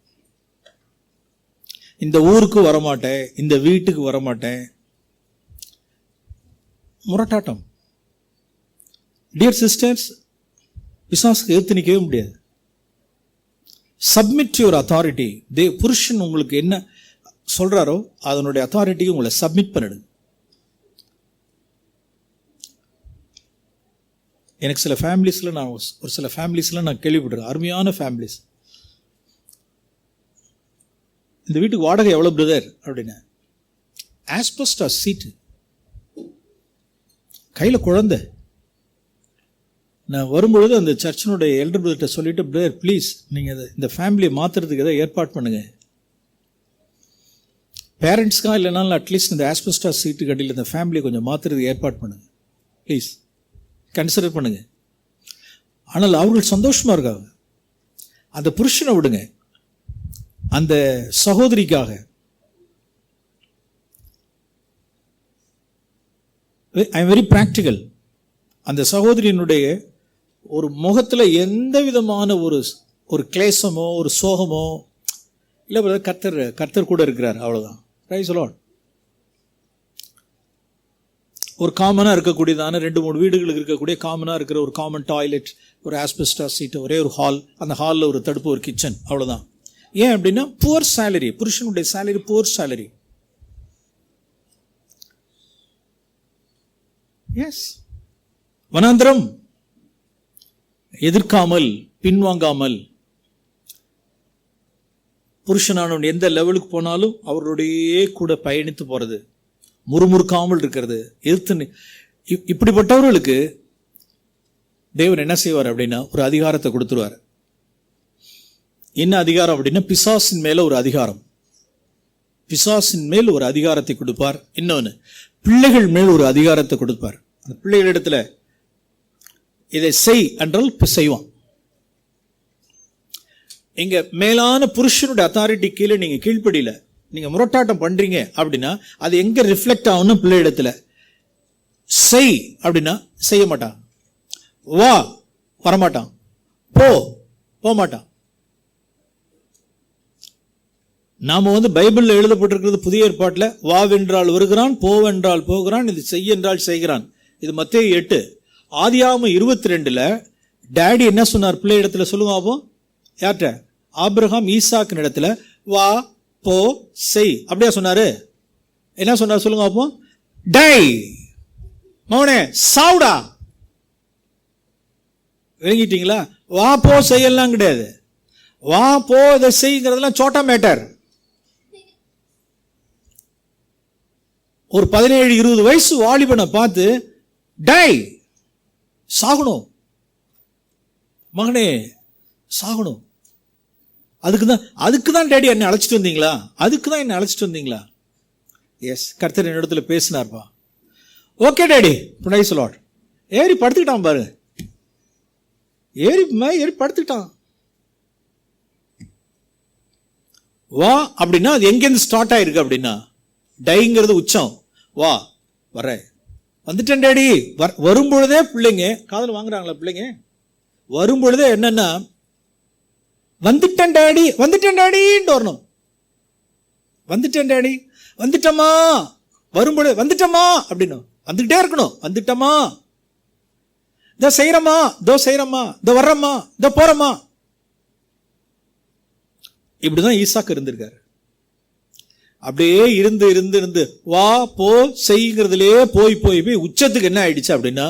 இந்த ஊருக்கு வரமாட்டேன், இந்த வீட்டுக்கு வரமாட்டேன். முரட்டாட்டம். டியர் சிஸ்டர்ஸ், பிசாசுக்கு எதிர்த்து நிற்கவே முடியாது. Submit your authority. புருஷன் உங்களுக்கு என்ன சொல்றாரோ அதனுடைய அத்தாரிட்டியை உங்களை சப்மிட் பண்ணிடுங்க. எனக்கு சில ஃபேமிலிஸ்ல நான் கேள்விப்பட்டிருக்கேன், அருமையான ஃபேமிலிஸ். இந்த வீட்டுக்கு வாடகை எவ்வளவு பிரதர் அப்படின்னா, ஆஸ்பெஸ்டாஸ் சீட்டு, கையில் குழந்தை. நான் வரும்பொழுது அந்த சர்ச்சினுடைய எல்டர் பிரதர்கிட்ட சொல்லிட்டு, பிரதர் ப்ளீஸ் நீங்கள் இந்த ஃபேமிலியை மாற்றுறதுக்கு எதாவது ஏற்பாடு பண்ணுங்க. பேரண்ட்ஸ்க்காக இல்லைனாலும் அட்லீஸ்ட் இந்த ஆஸ்பெஸ்டாஸ் சீட்டு கட்டியில் இந்த ஃபேமிலியை கொஞ்சம் மாற்றுறதுக்கு ஏற்பாடு பண்ணுங்க ப்ளீஸ், கன்சிடர் பண்ணுங்க. ஆனால் அவர்கள் சந்தோஷமா இருக்காங்க. அந்த புருஷனை விடுங்க, அந்த சகோதரிக்காக ஐ எம் வெரி பிராக்டிக்கல். அந்த சகோதரியினுடைய ஒரு முகத்துல எந்த விதமான ஒரு கிளேசமோ ஒரு சோகமோ இல்லை, கர்த்தர் கூட இருக்கிறார், அவ்வளவுதான். Price the Lord. ஒரு காமனா இருக்கக்கூடியதான 2-3 வீடுகளுக்கு இருக்கக்கூடிய காமனா இருக்கிற ஒரு காமன் டாய்லெட், ஒரு ஆஸ்பெஸ்டாஸ் சீட்டு, ஒரே ஒரு ஹால், அந்த ஹாலில் ஒரு தடுப்பு, ஒரு கிச்சன், அவ்வளோதான். ஏன் அப்படின்னா புவர் சேலரி, புருஷனுடைய சேலரி புவர் சேலரி. எஸ், வனாந்திரம், எதிர்க்காமல் பின்வாங்காமல், புருஷனானவன் எந்த லெவலுக்கு போனாலும் அவர்களுடைய கூட பயணித்து போறது, முறுமுறுக்காமல் இருக்கிறது, எதிர்த்து. இப்படிப்பட்டவர்களுக்கு தேவன் என்ன செய்வார் அப்படின்னா ஒரு அதிகாரத்தை கொடுத்துருவார். என்ன அதிகாரம் அப்படின்னா பிசாசின் மேல ஒரு அதிகாரம், பிசாசின் மேல் ஒரு அதிகாரத்தை கொடுப்பார். இன்னொன்னு, பிள்ளைகள் மேல் ஒரு அதிகாரத்தை கொடுப்பார். அந்த பிள்ளைகளிடத்துல இதை செய் என்றால் செய்வான். இங்க மேலான புருஷனுடைய அத்தாரிட்டி கீழே நீங்க கீழ்ப்படியில நீங்க முரட்டாட்டம் பண்றீங்க அப்படின்னா அது எங்க ரிஃப்ளெக்ட் ஆகணும்? பிள்ளை இடத்துல. செய் அப்படின்னா செய்ய மாட்டான், வா வரமாட்டான், போக மாட்டான். நாம பைபிள்ல எழுதப்பட்டிருக்கிறது புதிய ஏற்பாட்டில் வாவென்றால் வருகிறான், போவென்றால் போகிறான், இது செய்ய என்றால் செய்கிறான். இது மத்தேயு 8. ஆதியாகமம் 22ல் டேடி என்ன சொன்னார் பிள்ளை இடத்துல? சொல்லுங்க அப்போ. யார்கிட்ட? ஆபிரகாம் ஈசாக்கின் இடத்துல வா போ செய், அப்படியா சொன்னாரு? என்ன சொன்னார் சொல்லுங்க அப்போ? டை, மௌனே சாவுடா. விளங்கிட்டீங்களா? வா போ செய்யலாம் கிடையாது. வா போ இதை செய்கிறதெல்லாம் சோட்டா மேட்டர். ஒரு 17-20 வயசு வாலிபனை பார்த்து டை, சாகணும் மகனே, சாகணும். அதுக்கு தான் டேடி என்னை அழைச்சிட்டு வந்தீங்களா? அதுக்கு தான் என்னை அழைச்சிட்டு வந்தீங்களா? எஸ், கர்த்தர் என்னிடத்துல பேசினார்ப்பா. Okay daddy, praise the lord. ஏறி படுத்துக்கிட்டான் பாரு, ஏறி படுத்துக்கிட்டான். வா அப்படின்னா அது எங்கேருந்து ஸ்டார்ட் ஆயிருக்கு அப்படின்னா டைங்கிறது உச்சம். வா வர வந்துட்டேன் டேடி. வரும்பொழுதே பிள்ளைங்க காதல் வாங்குறாங்களா? பிள்ளைங்க வரும்பொழுதே என்னன்னா வந்துட்டேன் டாடி, வந்துட்டேன் டாடின்னு வரணும். வந்துட்டேன் டாடி, வந்துட்டமா, வரும்பொழுது வந்துட்டமா அப்படின்னு வந்துகிட்டே இருக்கணும். வந்துட்டமா, இதோ செய்யறமா, இதோ செய்யறமா, இதோ வர்றமா, இதோ போறமா. இப்படிதான் ஈசாக்கு இருந்திருக்காரு. அப்படியே இருந்து வா போ செய்கிறதுலே போய் உச்சத்துக்கு என்ன ஆயிடுச்சு அப்படின்னா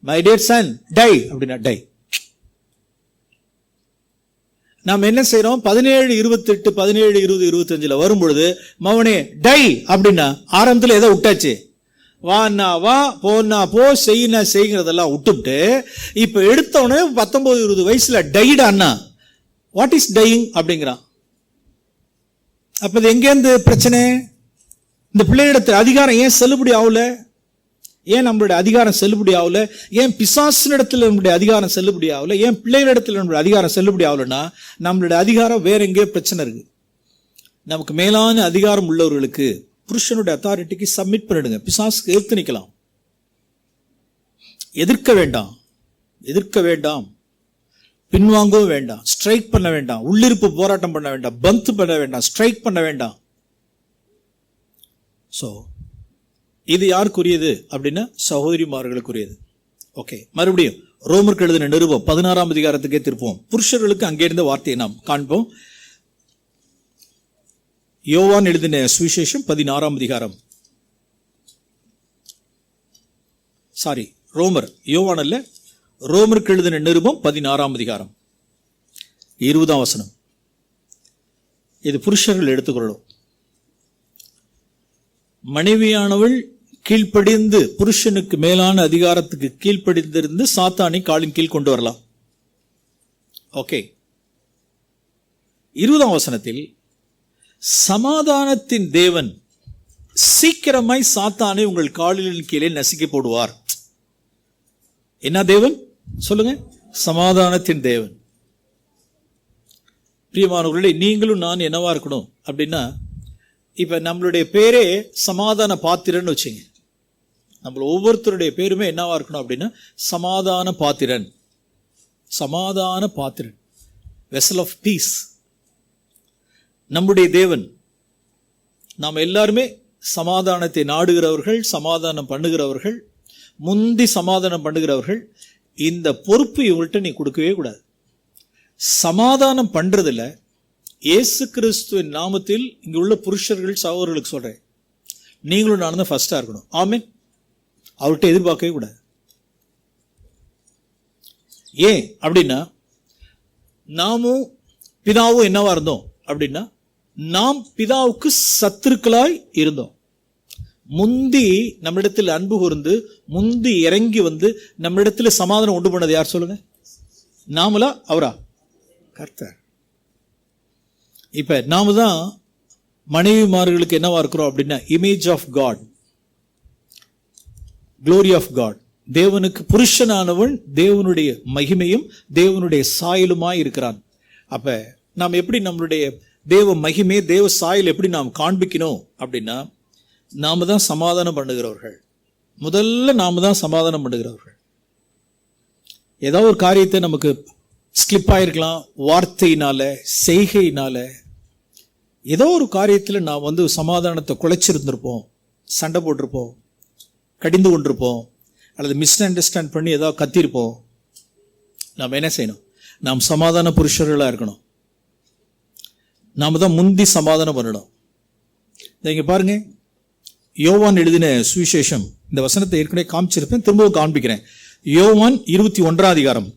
மை டியர் சன் டை அப்படின்னா டை. நாம் என்ன செய்யறோம்? 17-28, 17-20-25 வரும்பொழுது மவனே டை அப்படின்னா ஆரம்பத்தில் எதை விட்டாச்சு? வான்னா வா, போனா போ, செய்யினா செய்கிறதெல்லாம் விட்டுவிட்டு இப்ப எடுத்தவனே 19-20 வயசுல டைடான்னா வாட் இஸ் டையிங் அப்படிங்கிறான். அப்ப இது எங்கேருந்து பிரச்சனை? இந்த பிள்ளையிடத்துல அதிகாரம் ஏன் செல்லுபடி ஆகல? ஏன் நம்மளுடைய அதிகாரம் செல்லுபடி ஆகல? ஏன் பிசாசினிடத்தில் நம்மளுடைய அதிகாரம் செல்லுபடி ஆகல? ஏன் பிள்ளைகளிடத்தில் நம்மளுடைய அதிகாரம் செல்லுபடி ஆகலன்னா நம்மளுடைய அதிகாரம் வேற எங்கேயோ பிரச்சனை இருக்கு. நமக்கு மேலான அதிகாரம் உள்ளவர்களுக்கு புருஷனுடைய அத்தாரிட்டிக்கு சப்மிட் பண்ணிடுங்க. பிசாசுக்கு எதிர்த்து நிற்கலாம். எதிர்க்க வேண்டாம், பின்வாங்கவும் வேண்டாம், ஸ்ட்ரைக் பண்ண வேண்டாம், உள்ளிருப்பு போராட்டம் பண்ண வேண்டாம், பந்த் பண்ண வேண்டாம், ஸ்ட்ரைக் பண்ண வேண்டாம். சோ இது யாருக்குரியது அப்படின்னா சகோதரிமார்களுக்குரியது. ஓகே, மறுபடியும் ரோமருக்கு எழுதின நிருபம் 16ஆம் அதிகாரத்துக்கே திருப்போம். புருஷர்களுக்கு அங்கே இருந்த வார்த்தையை நாம் காண்போம். யோவான் எழுதின சுவிசேஷம் 16ஆம் அதிகாரம். யோவான் அல்ல, ரோமருக்கு எழுதின நிருபம் 16ஆம் அதிகாரம் 20ஆம் வசனம். இது புருஷர்கள் எடுத்துக்கொள்ளும். மனைவியானவள் கீழ்ப்படிந்து புருஷனுக்கு மேலான அதிகாரத்துக்கு கீழ்ப்படிந்திருந்து சாத்தானை காலின் கீழ் கொண்டு வரலாம். ஓகே, 20ஆம் வசனத்தில் சமாதானத்தின் தேவன் சீக்கிரமாய் சாத்தானை உங்கள் காலின் கீழே நசுக்கி போடுவார். என்ன தேவன் சொல்லுங்க? சமாதானத்தின் தேவன். பிரியமானவர்களே, நீங்களும் நான் என்னவா இருக்கணும் அப்படின்னா, இப்ப நம்மளுடைய பேரே சமாதான பாத்திரன்னு வச்சுங்க. நம்ம ஒவ்வொருத்தருடைய பேருமே என்னவா இருக்கணும் அப்படின்னா சமாதான பாத்திரன். சமாதான பாத்திரன், வெசல் ஆஃப் பீஸ். நம்முடைய தேவன். நாம் எல்லாருமே சமாதானத்தை நாடுகிறவர்கள், சமாதானம் பண்ணுகிறவர்கள், முந்தி சமாதானம் பண்ணுகிறவர்கள். இந்த பொறுப்பு இவங்கள்ட்ட நீ கொடுக்கவே கூடாது. சமாதானம் பண்றதுல இயேசு கிறிஸ்துவின் நாமத்தில் இங்க உள்ள புருஷர்கள் சகோதரர்களுக்கு சொல்றேன், நீங்களும் நானும் தான் ஃபர்ஸ்டா இருக்கணும். ஆமென். அவர்கிட்ட எதிர்பார்க்கவே கூடாது. ஏன் அப்படின்னா, நாமும் பிதாவும் என்னவா இருந்தோம் அப்படின்னா, நாம் பிதாவுக்கு சத்துருக்களாய் இருந்தோம். முந்தி நம்மிடத்தில் அன்பு கூர்ந்து முந்தி இறங்கி வந்து நம்மிடத்தில் சமாதானம் உண்டு பண்ணது யார் சொல்லுங்க? நாமளா அவரா? கர்த்தர். இப்ப நாம தான் மனைவிமார்களுக்கு என்னவா இருக்கிறோம் அப்படின்னா, image of God, glory of God. தேவனுக்கு புருஷனானவன் தேவனுடைய மகிமையும் தேவனுடைய சாயலுமாய் இருக்கிறான். அப்ப நாம் எப்படி நம்மளுடைய தேவ மகிமை, தேவ சாயல் எப்படி நாம் காண்பிக்கணும் அப்படின்னா, நாம தான் சமாதானம் பண்ணுகிறவர்கள். முதல்ல நாம தான் சமாதானம் பண்ணுகிறவர்கள். ஏதாவது ஒரு காரியத்தை நமக்கு ஸ்லிப் ஆயிருக்கலாம், வார்த்தையினால, செய்கையினால, ஏதோ ஒரு காரியத்தில் நாம் வந்து சமாதானத்தை குலைச்சிருந்திருப்போம், சண்டை போட்டிருப்போம், கடிந்து கொண்டிருப்போம், அல்லது மிஸ் அண்டர்ஸ்டாண்ட் பண்ணி ஏதாவது கத்திருப்போம். நாம் என்ன செய்யணும்? நாம் சமாதான புருஷர்களாக இருக்கணும். நாம தான் முந்தி சமாதானம் பண்ணணும். இங்க பாருங்க, யோவான் எழுதின சுவிசேஷம், இந்த வசனத்தை ஏற்கனவே காமிச்சிருப்பேன், திரும்பவும் காண்பிக்கிறேன். யோவான் 21 அதிகாரம்.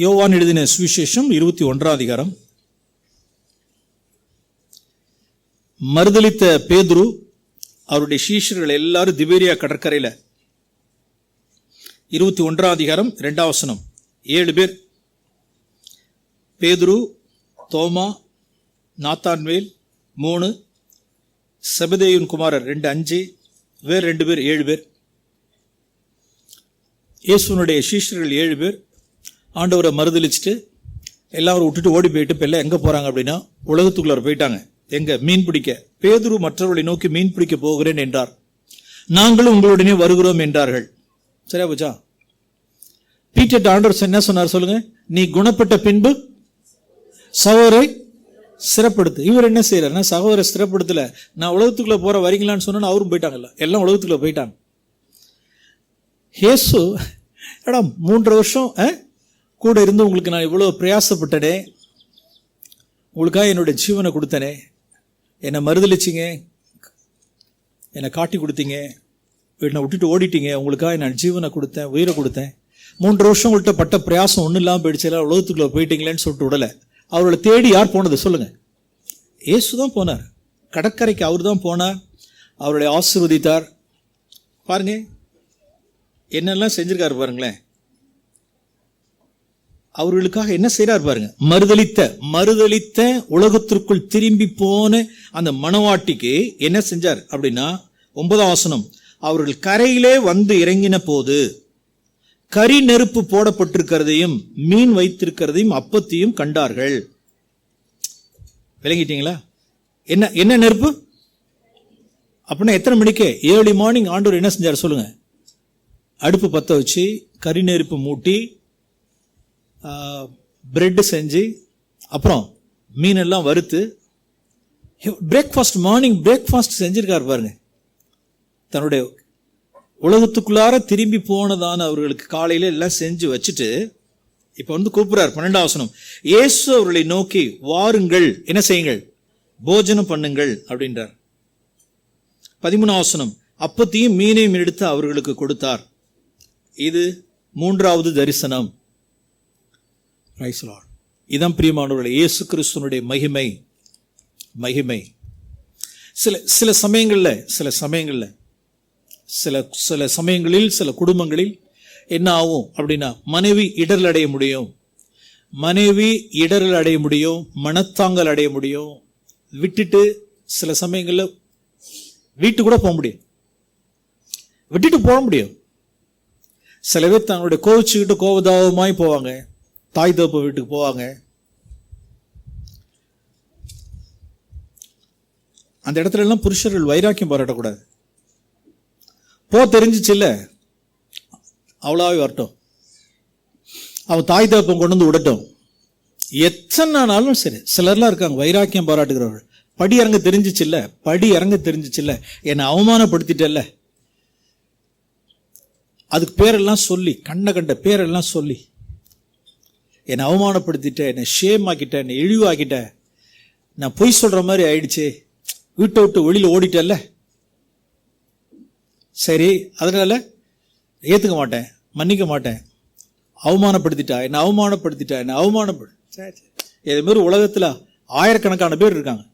யோவான் எழுதின சுவிசேஷம் 21 அதிகாரம். மறுதலித்த பேதுரு அவருடைய சீஷர்கள் எல்லாரும் திபேரியா கடற்கரையில், 21 அதிகாரம் 2 வசனம். 7 பேர், பேதுரு, தோமா, நாத்தான்வேல் 3, செபதேயுன் குமாரர் 2, 5, வேறு 2 பேர், 7 பேர். இயேசுனுடைய சீஷர்கள் 7 பேர் ஆண்டவரை மறுதலிச்சுட்டு எல்லாரும் விட்டுட்டு ஓடி போயிட்டு இப்போ எல்லாம் எங்கே போகிறாங்க அப்படின்னா, உலகத்துக்குள்ளார போயிட்டாங்க. எங்க? மீன் பிடிக்க. பேதுரு மற்றவர்களை நோக்கி மீன் பிடிக்க போகிறேன் என்றார். நாங்களும் உங்களுடனே வருகிறோம் என்றார்கள். சரியா போச்சா? பீட்டர் ஆண்டவர் என்ன சொன்னார் சொல்லுங்க? நீ குணப்பட்ட பின்பு சகோதரை சிறப்படுத்து. இவர் என்ன செய்யறாருன்னா, சகோதரை சிறப்படுத்தல, நான் உலகத்துக்குள்ள போற வரீங்களான்னு சொன்னா அவரும் போயிட்டாங்கல்ல, எல்லாம் உலகத்துக்குள்ள போயிட்டாங்க. இயேசு, எடா 3 வருஷம் கூட இருந்து உங்களுக்கு நான் இவ்வளவு பிரயாசப்பட்டனே, உங்களுக்காக என்னுடைய ஜீவனை கொடுத்தனே, என்னை மறுதலிச்சிங்க, என்னை காட்டி கொடுத்தீங்க, என்னை விட்டுட்டு ஓடிட்டீங்க, உங்களுக்காக நான் ஜீவனை கொடுத்தேன், உயிரை கொடுத்தேன். 3 வருஷம் உங்கள்கிட்ட பட்ட பிரயாசம் ஒன்றும் இல்லாமல் போயிடுச்சு, எல்லாம் உலகத்துக்குள்ள போயிட்டீங்களேன்னு சொல்லிட்டு விடலை. அவர்களை தேடி யார் போனது சொல்லுங்க? இயேசு தான் போனார். கடற்கரைக்கு அவர் தான் போனார், அவர்களை ஆசீர்வதித்தார். பாருங்க என்னெல்லாம் செஞ்சிருக்காரு பாருங்களேன். அவர்களுக்காக என்ன செய்யறாரு பாருங்க. மறுதலித்த உலகத்திற்குள் திரும்பி போன அந்த மணவாட்டிக்கு என்ன செஞ்சார் அப்படின்னா, 9ஆம் வசனம், அவர்கள் கரையிலே வந்து இறங்கின போது கரி நெருப்பு போடப்பட்டிருக்கிறதையும் மீன் வைத்திருக்கிறதையும் அப்பத்தையும் கண்டார்கள். விளங்கிட்டீங்களா? என்ன என்ன நெருப்பு அப்படின்னா, எத்தனை மணிக்கு? ஏர்லி மார்னிங் ஆண்டவர் என்ன செஞ்சார் சொல்லுங்க? அடுப்பு பற்ற வச்சு கரி நெருப்பு மூட்டி பிரெட் செஞ்சு அப்புறம் மீனெல்லாம் வறுத்து பிரேக்ஃபாஸ்ட், மார்னிங் பிரேக்ஃபாஸ்ட் செஞ்சிருக்காரு பாருங்க. தன்னுடைய உலகத்துக்குள்ளார திரும்பி போனதான அவர்களுக்கு காலையில எல்லாம் செஞ்சு வச்சுட்டு இப்ப வந்து கூப்பிடுறார். 12ஆம் வசனம், இயேசு அவர்களை நோக்கி, வாருங்கள், என்ன செய்யுங்கள்? போஜனம் பண்ணுங்கள் அப்படின்றார். 13ஆம் வசனம், அப்பத்தையும் மீனையும் எடுத்து அவர்களுக்கு கொடுத்தார். இது 3வது தரிசனம். இதான் பிரியமானவர்களே, இயேசு கிறிஸ்துவனுடைய மகிமை. சில சமயங்களில் சில குடும்பங்களில் என்ன ஆகும் அப்படின்னா, மனைவி இடரல் அடைய முடியும், மனத்தாங்கல் அடைய முடியும், விட்டுட்டு சில சமயங்களில் வீட்டு கூட போக முடியும், விட்டுட்டு போக முடியும். சில பேர் தங்களுடைய கோவிச்சுக்கிட்டு கோபதாபமாய் போவாங்க, தாய் தோப்பு வீட்டுக்கு போவாங்க. அந்த இடத்துல எல்லாம் புருஷர்கள் வைராக்கியம் பாராட்டக்கூடாது. தெரிஞ்சிச்சு இல்ல, அவ்வளோவே வரட்டும், அவன் தாய் தகப்பன் கொண்டு வந்து விடட்டும். எத்தனை நாளும் சரி. சிலர்லாம் இருக்காங்க வைராக்கியம் பாராட்டுகிறவர்கள். படி இறங்க தெரிஞ்சிச்சு இல்ல, என்னை அவமானப்படுத்திட்டல்ல, அதுக்கு பேரெல்லாம் சொல்லி, கண்ட பேரெல்லாம் சொல்லி, என்னை அவமானப்படுத்திட்ட, என்னை ஷேம் ஆக்கிட்ட, என்னை இழிவாக்கிட்ட, நான் பொய் சொல்ற மாதிரி ஆயிடுச்சு, வீட்டை விட்டு வெளியில ஓடிட்டல்ல, சரி அதனால ஏத்துக்க மாட்டேன், மன்னிக்க மாட்டேன், அவமானப்படுத்திட்டா, என்னை அவமானப்படுத்த. இது மாதிரி உலகத்துல ஆயிரக்கணக்கான பேர் இருக்காங்க.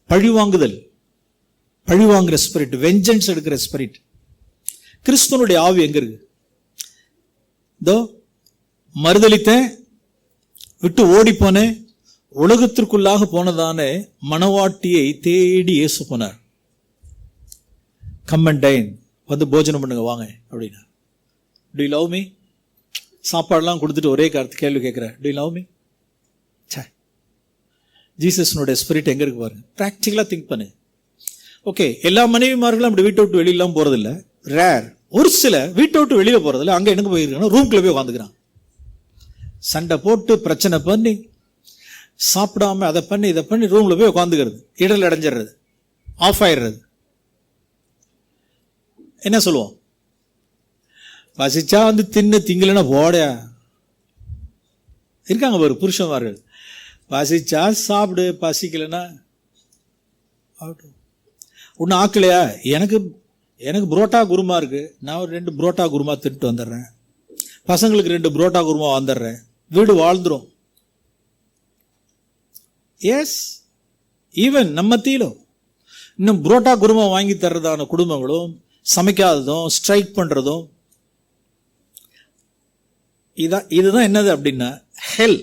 பழிவாங்குற ஸ்பிரிட், வெஞ்சன்ஸ் எடுக்கிற ஸ்பிரிட். கிறிஸ்துவனுடைய ஆவி எங்க இருக்கு? இதோ மறுதலித்தேன், விட்டு ஓடி போனேன், உலகத்திற்குள்ளாக போனதானே மணவாட்டியை தேடி இயேசு போனார். கம் அண்ட் டைன், வந்து போஜனம் பண்ணுங்க வாங்க அப்படின்னா. Do you love me? சாப்பாடுலாம் கொடுத்துட்டு ஒரே கேள்வி கேட்குற, டு யூ லவ் மீ? ஜீசஸ்னுடைய ஸ்பிரிட் எங்க இருக்கு பாருங்க. பிராக்டிகலா திங்க் பண்ணு. ஓகே, எல்லா மனைவிமார்களும் அப்படி வீட்டை விட்டு வெளியெல்லாம் போறதில்ல, ரேர். ஒரு சில வீட்டை விட்டு வெளியில போறதில்ல, அங்க எங்க போயிருக்காங்க, ரூம்குள்ள போய் உட்காந்துக்கிறான். சண்டை போட்டு பிரச்சனை பண்ணி சாப்பிடாம அதை பண்ணி இதை பண்ணி ரூம்ல போய் உட்காந்துக்கிறது, இடல் அடைஞ்சிடுறது, ஆஃப் ஆயிடுறது. என்ன சொல்லுவோம்? பசிச்சா வந்து திங்கலன்னா போடையா இருக்காங்க பாரு புருஷன்மார்கள். பசிச்சா சாப்பிடு, பசிக்கலன்னா ஒன்னும் ஆக்கலையா, எனக்கு புரோட்டா குருமா இருக்கு, நான் ஒரு 2 புரோட்டா குருமா திட்டு வந்துடுறேன், பசங்களுக்கு 2 புரோட்டா குருமா வந்துடுறேன், வீடு வாழ்ந்துரும். எஸ், ஈவன் நம்ம தீலும் இன்னும் புரோட்டா குருமா வாங்கி தர்றதான குடும்பங்களும், சமைக்காததும், ஸ்ட்ரைக் பண்றதும். இதுதான் என்னது அப்படின்னா ஹெல்.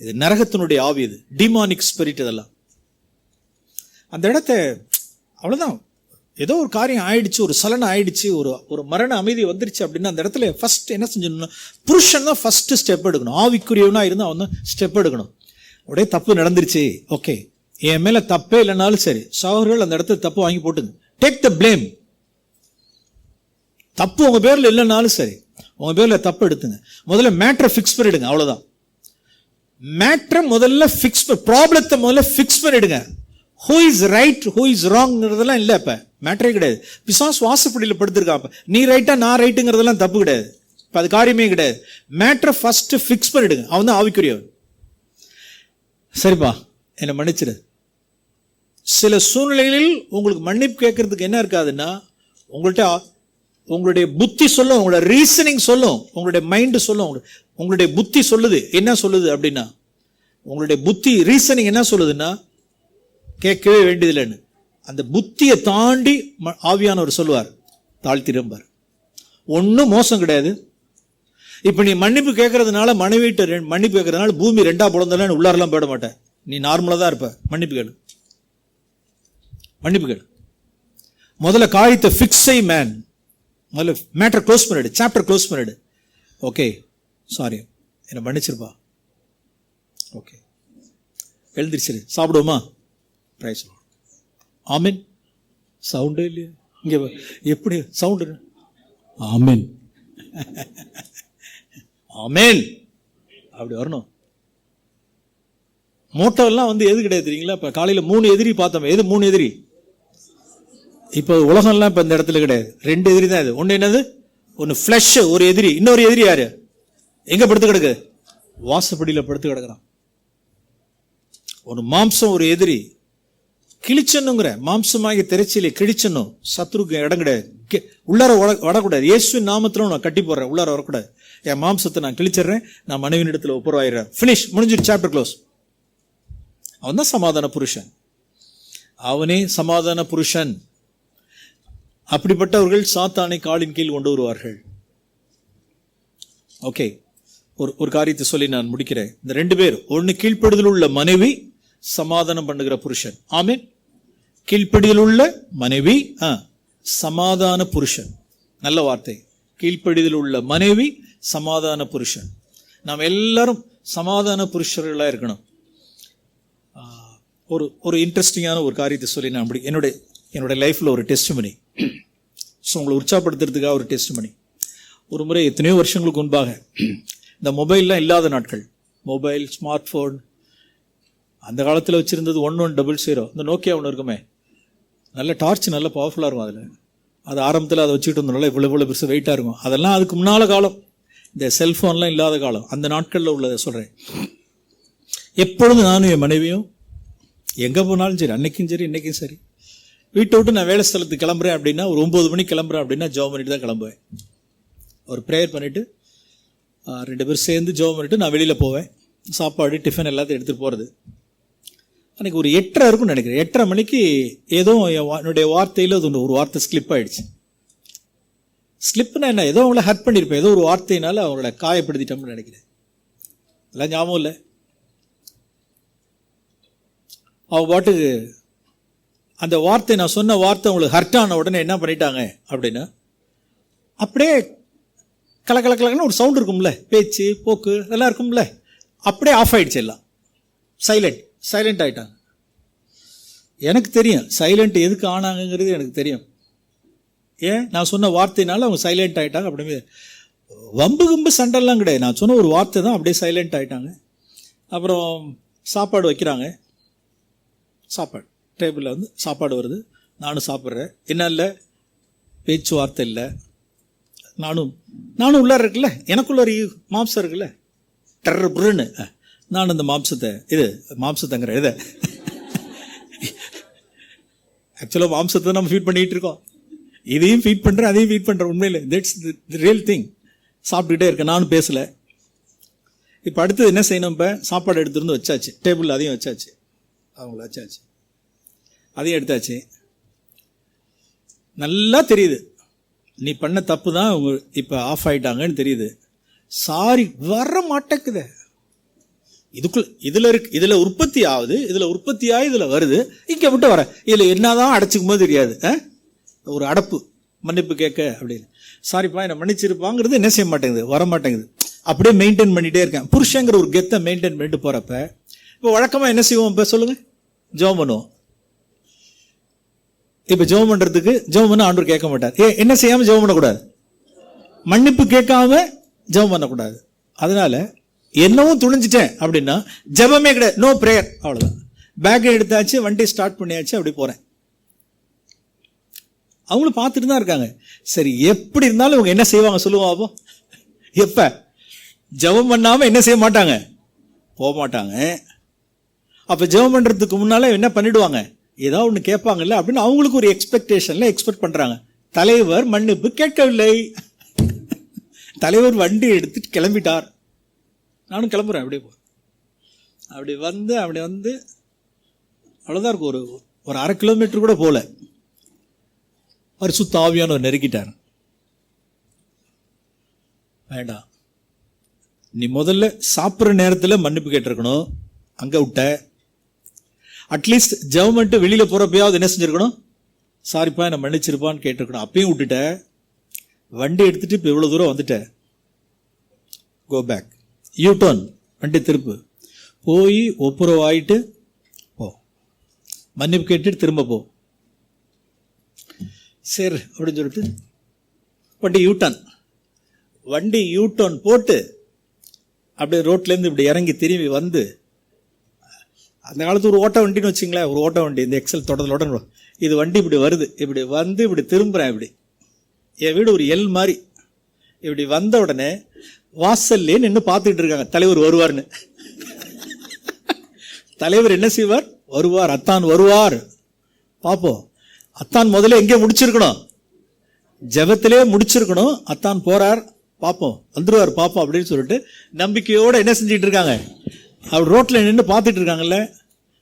இது நரகத்தினுடைய ஆவி, இது டிமானிக் ஸ்பிரிட். இதெல்லாம் அந்த இடத்த அவ்வளவுதான். ஏதோ ஒரு காரியம் ஆயிடுச்சு, ஒரு சலனம் ஆயிடுச்சு, ஒரு மரண அமைதி வந்துருச்சு அப்படின்னா அந்த இடத்துல ஃபர்ஸ்ட் என்ன செஞ்சணும்? புருஷன் தான் ஃபர்ஸ்ட் ஸ்டெப் எடுக்கணும். ஆவிக்குரியவனா இருந்தா அவன் தான் ஸ்டெப் எடுக்கணும். உடைய தப்பு நடந்துருச்சு, ஓகே, என் மேல தப்பே இல்லைனாலும் சரி, சகோதரர்கள் அந்த இடத்துல தப்பு வாங்கி போட்டுங்க. Take the blame. தப்பு உங்க பேர்ல இல்லைனாலும் சரி, உங்க பேர்ல தப்பு எடுத்துங்க. முதல்ல மேட்டரை ஃபிக்ஸ் பண்ணிடுங்க, அவ்வளவுதான். மேட்டரை முதல்ல ஃபிக்ஸ், ப்ராப்ளத்தை முதல்ல ஃபிக்ஸ் பண்ணிடுங்க. Who is right, who is ராங்ங்கிறதெல்லாம் இல்லை. இப்ப மேட்டரே கிடையாது. பிசாசு வாசப்படியில் படுத்திருக்கான். நீ ரைட்டா நான் ரைட்டுங்கிறதெல்லாம் தப்பு கிடையாது. இப்ப அது காரியமே கிடையாது. மேட்டரை ஃபர்ஸ்ட் ஃபிக்ஸ் பண்ணிடுங்க. அவன் தான் ஆவிக்குரியவன். சரிப்பா, என்னை மன்னிச்சிடு. சில சூழ்நிலைகளில் உங்களுக்கு மன்னிப்பு கேட்கறதுக்கு என்ன இருக்காதுன்னா, உங்களுடைய புத்தி சொல்லும், உங்களோட ரீசனிங் சொல்லும், உங்களுடைய மைண்ட் சொல்லும், உங்களுடைய புத்தி சொல்லுது. என்ன சொல்லுது அப்படின்னா, உங்களுடைய புத்தி ரீசனிங் என்ன சொல்லுதுன்னா, கேட்கவே வேண்டியதில்லைன்னு. அந்த புத்தியை தாண்டி ஆவியானவர் சொல்லுவார், தாழ்த்திரும்பார். ஒன்றும் மோசம் கிடையாது. இப்ப நீ மன்னிப்பு கேட்கறதுனால, மனைவிட்ட மன்னிப்பு கேட்கறதுனால பூமி 2ஆ பிளந்தாலும் உள்ளாரெல்லாம் போயிட மாட்டேன். நீ நார்மலா தான் இருப்ப. மன்னிப்பு கேளு. முதல்ல காரியத்தை ஃபிக்ஸ் செய் மேன். முதல்ல மேட்டர் க்ளோஸ் பண்ணிடு, சாப்டர் க்ளோஸ் பண்ணிடு. ஓகே, சாரி, என்ன மன்னிச்சிருப்பா. ஓகே, எழுந்திரிச்சிரு, சாப்பிடுவோமா? Praise lord. ஆமென். சவுண்டே இல்லையா இங்க? எப்படி சவுண்டு? ஆமென், ஆமென் அப்படி வரணும். மோட்டோலாம் வந்து எது கிடையாது தெரியுங்களா? இப்ப காலையில 3 எதிரி பார்த்தோம். எது 3 எதிரி? இப்ப உலகம்லாம் இப்ப இந்த இடத்துல கிடையாது. 2 எதிரி தான். இது ஒண்ணு என்னது? ஒன்னு ஃபிளஷ், ஒரு எதிரி. இன்னொரு எதிரி யாரு? எங்க படுத்து கிடக்கு? வாசப்படியில படுத்து கிடக்குறான். ஒரு மாம்சம், ஒரு எதிரி. கிழிச்சனுங்கிற மாம்சமாகி திரைச்சியில கிழிச்சனும். சத்ருக்கு இடம் கிடையாது. உள்ளார வரக்கூடாது. இயேசுவின் நாமத்துல நான் கட்டி போடுறேன், உள்ளார வரக்கூடாது. என் மாம்சத்தை நான் கிழிச்சிடுறேன், நான் மனைவியின் இடத்துல ஒப்புரவாயிடுறேன். பினிஷ், முடிஞ்சிட்டு, சாப்டர் க்ளோஸ். அவன் தான் சமாதான புருஷன். அவனே சமாதான புருஷன். அப்படிப்பட்டவர்கள் சாத்தானை காலின் கீழ் கொண்டு வருவார்கள். ஓகே, ஒரு காரியத்தை சொல்லி நான் முடிக்கிறேன். இந்த 2 பேர், ஒன்னு கீழ்ப்படுதல் உள்ள மனைவி, சமாதானம் பண்ணுகிற புருஷன். ஆமென். கீழ்ப்படியில் உள்ள மனைவி, சமாதான புருஷன். நல்ல வார்த்தை. கீழ்ப்படியில் உள்ள மனைவி, சமாதான புருஷன். நாம் எல்லாரும் சமாதான புருஷர்களா இருக்கணும். ஒரு இன்ட்ரெஸ்டிங்கான ஒரு காரியத்தை சொல்லி நான் என்னுடைய லைஃப்ல ஒரு டெஸ்டிமனி, ஸோ உங்களை உற்சாகப்படுத்துறதுக்காக ஒரு டெஸ்டிமனி. ஒரு முறை எத்தனையோ வருஷங்களுக்கு முன்பாக, இந்த மொபைல்லாம் இல்லாத நாட்கள், மொபைல், ஸ்மார்ட் ஃபோன் அந்த காலத்தில் வச்சுருந்தது 1100. இந்த நோக்கியா ஒன்று இருக்குமே, நல்ல டார்ச் நல்ல பவர்ஃபுல்லாக இருக்கும். அதில் அது ஆரம்பத்தில் அதை வச்சுக்கிட்டு இருந்தனால இவ்வளோ பெருசு வெயிட்டாக இருக்கும். அதெல்லாம் அதுக்கு முன்னால் காலம், இந்த செல்ஃபோன்லாம் இல்லாத காலம், அந்த நாட்களில் உள்ளதை சொல்கிறேன். எப்பொழுதும் நானும் என் மனைவியும் எங்கே போனாலும் சரி, அன்னைக்கும் சரி இன்றைக்கும் சரி, வீட்டை விட்டு நான் வேலை ஸ்தலத்துக்கு கிளம்புறேன் அப்படின்னா, ஒரு 9 மணிக்கு கிளம்புறேன் அப்படின்னா ஜெபம் பண்ணிட்டு தான் கிளம்புவேன். ஒரு ப்ரேயர் பண்ணிவிட்டு 2 பேர் சேர்ந்து ஜெபம் பண்ணிவிட்டு நான் வெளியில் போவேன். சாப்பாடு டிஃபன் எல்லாத்தையும் எடுத்துகிட்டு போகிறது. அன்றைக்கி ஒரு 8:30 இருக்கும்னு நினைக்கிறேன். 8:30 மணிக்கு ஏதோ என்னுடைய வார்த்தையில் அது ஒரு வார்த்தை ஸ்லிப் ஆகிடுச்சு. ஸ்லிப்னா என்ன, ஏதோ அவங்கள ஹர்ட் பண்ணியிருப்பேன், ஏதோ ஒரு வார்த்தையினால அவங்கள காயப்படுத்திட்டோம்னு நினைக்கிறேன். எல்லாம் ஞாபகம் இல்லை. அவங்க பாட்டுக்கு அந்த வார்த்தை, நான் சொன்ன வார்த்தை அவங்களுக்கு ஹர்ட் ஆன உடனே என்ன பண்ணிட்டாங்க அப்படின்னா, அப்படியே கலக்கலக்கலன்னு ஒரு சவுண்ட் இருக்கும்ல, பேச்சு போக்கு இதெல்லாம் இருக்கும்ல, அப்படியே ஆஃப் ஆகிடுச்சு. எல்லாம் சைலண்ட் ஆகிட்டாங்க. எனக்கு தெரியும் சைலண்ட் எதுக்கு ஆனாங்கிறது எனக்கு தெரியும். ஏன், நான் சொன்ன வார்த்தையினால அவங்க சைலண்ட் ஆகிட்டாங்க. அப்படியே வம்பு கும்பு சண்டெல்லாம் கிடையாது, நான் சொன்ன ஒரு வார்த்தை தான், அப்படியே சைலண்ட் ஆகிட்டாங்க. அப்புறம் சாப்பாடு வைக்கிறாங்க. சாப்பாடு டேபிளில் வந்து சாப்பாடு வருது, நானும் சாப்பிட்றேன். என்ன இல்லை, பேச்சுவார்த்தை இல்லை. நானும் உள்ளார இருக்குல்ல, எனக்குள்ள மாம்சம் இருக்குல்ல, டர்ன்னு நான் இந்த மாம்சத்தைங்கிற இதை ஆக்சுவலாக மாம்சத்தை நம்ம ஃபீட் பண்ணிகிட்டு இருக்கோம். இதையும் ஃபீட் பண்ணுறேன், அதையும் ஃபீட் பண்ணுறேன். உண்மையில் தட்ஸ் தி ரியல் திங். சாப்பிட்டுக்கிட்டே இருக்கேன், நானும் பேசலை. இப்போ அடுத்தது என்ன செய்யணும், இப்போ சாப்பாடு எடுத்துருந்து வச்சாச்சு, டேபிளில் அதையும் வச்சாச்சு, அவங்கள வச்சாச்சு, அதையும் எடுத்தாச்சு. நல்லா தெரியுது நீ பண்ண தப்பு தான், அவங்க இப்போ ஆஃப் ஆகிட்டாங்கன்னு தெரியுது. சாரி வர மாட்டேக்குது. இதில் உற்பத்தி ஆகுது, இதில் வருது, இங்கே விட்டு வர, இதில் என்னதான் அடைச்சிக்கும் போது தெரியாது. ஒரு அடப்பு, மன்னிப்பு கேட்க அப்படின்னு, சாரிப்பா என்னை மன்னிச்சிருப்பாங்கிறது என்ன செய்ய மாட்டேங்குது, வர மாட்டேங்குது. அப்படியே மெயின்டைன் பண்ணிகிட்டே இருக்கேன். புருஷங்கிற ஒரு கெத்தை மெயின்டைன் பண்ணிட்டு போகிறப்ப, இப்போ வழக்கமாக என்ன செய்வோம், இப்போ சொல்லுங்கள், ஜெபம் பண்ணுவோம். இப்போ ஜெபம் பண்ணுறதுக்கு ஜெபம் பண்ண ஆண்டவர் கேட்க மாட்டார். என்ன செய்யாமல் ஜெபம் பண்ணக்கூடாது, மன்னிப்பு கேட்காம ஜெபம் பண்ணக்கூடாது. அதனால என்னவும் துணிஞ்சிட்டேன் அப்படின்னா ஜெபமே கிடையாது, நோ ப்ரேயர், அவ்வளோதான். பேக்கை எடுத்தாச்சு, வண்டி ஸ்டார்ட் பண்ணியாச்சு, அப்படி போகிறேன். அவங்களும் பார்த்துட்டு தான் இருக்காங்க. சரி, எப்படி இருந்தாலும் இவங்க என்ன செய்வாங்க சொல்லுவோம். அப்போ எப்போ ஜெபம் பண்ணாமல் என்ன செய்ய மாட்டாங்க, போக மாட்டாங்க. அப்போ ஜெபம் பண்ணுறதுக்கு முன்னால் என்ன பண்ணிடுவாங்க, ஏதாவது ஒன்று கேட்பாங்கல்ல அப்படின்னு அவங்களுக்கு ஒரு எக்ஸ்பெக்டேஷனில் எக்ஸ்பெக்ட் பண்ணுறாங்க. தலைவர் மன்னிப்பு கேட்கவில்லை. தலைவர் வண்டி எடுத்துட்டு கிளம்பிட்டார், நானும் கிளம்புறேன். அப்படியே அப்படி வந்து அவ்வளோதான் இருக்கும். ஒரு 1/2 கிலோமீட்டர் கூட போகல, பரிசுத்த ஆவியானவர் நெருக்கிட்டார். வேண்டாம், நீ முதல்ல சாப்பிட்ற நேரத்தில் மன்னிப்பு கேட்டிருக்கணும், அங்கே விட்ட. அட்லீஸ்ட் ஜெபம் பண்ணிட்டு வெளியில் போகிறப்பயாவது என்ன செஞ்சுருக்கணும், சாரிப்பா என்னை மன்னிச்சிருப்பான்னு கேட்டிருக்கணும். அப்பயும் விட்டுட்ட. வண்டி எடுத்துகிட்டு இப்போ இவ்வளோ தூரம் வந்துட்டேன், கோ பேக், யூ டர்ன், வண்டி திருப்பு, போய் ஒப்புரவாயிட்டு போ, மன்னிப்பு கேட்டுட்டு திரும்ப போ. சரி அப்படின்னு சொல்லிட்டு வண்டி யூ டர்ன் போட்டு அப்படியே ரோட்லேருந்து இப்படி இறங்கி திரும்பி வந்து, அந்த காலத்து ஒரு ஓட்ட வண்டின்னு வச்சிங்களேன், ஒரு ஓட்ட வண்டி, இந்த எக்ஸல் தொடர்ந்து இது வண்டி இப்படி வருது, இப்படி வந்து இப்படி திரும்புகிறேன். இப்படி என் வீடு ஒரு எல் மாதிரி. இப்படி வந்த உடனே வாசல்லே நின்று பார்த்துக்கிட்டு இருக்காங்க, தலைவர் வருவார்னு. தலைவர் என்ன செய்வார், வருவார், அத்தான் வருவார், பார்ப்போம். அத்தான் முதல்ல எங்கே முடிச்சிருக்கணும், ஜெபத்திலே முடிச்சிருக்கணும். அத்தான் போறார், பார்ப்போம், வந்துருவார் பார்ப்போம் அப்படின்னு சொல்லிட்டு நம்பிக்கையோடு என்ன செஞ்சிட்டு இருக்காங்க, அவர் ரோட்டில் நின்று பார்த்துட்டு இருக்காங்கல்ல.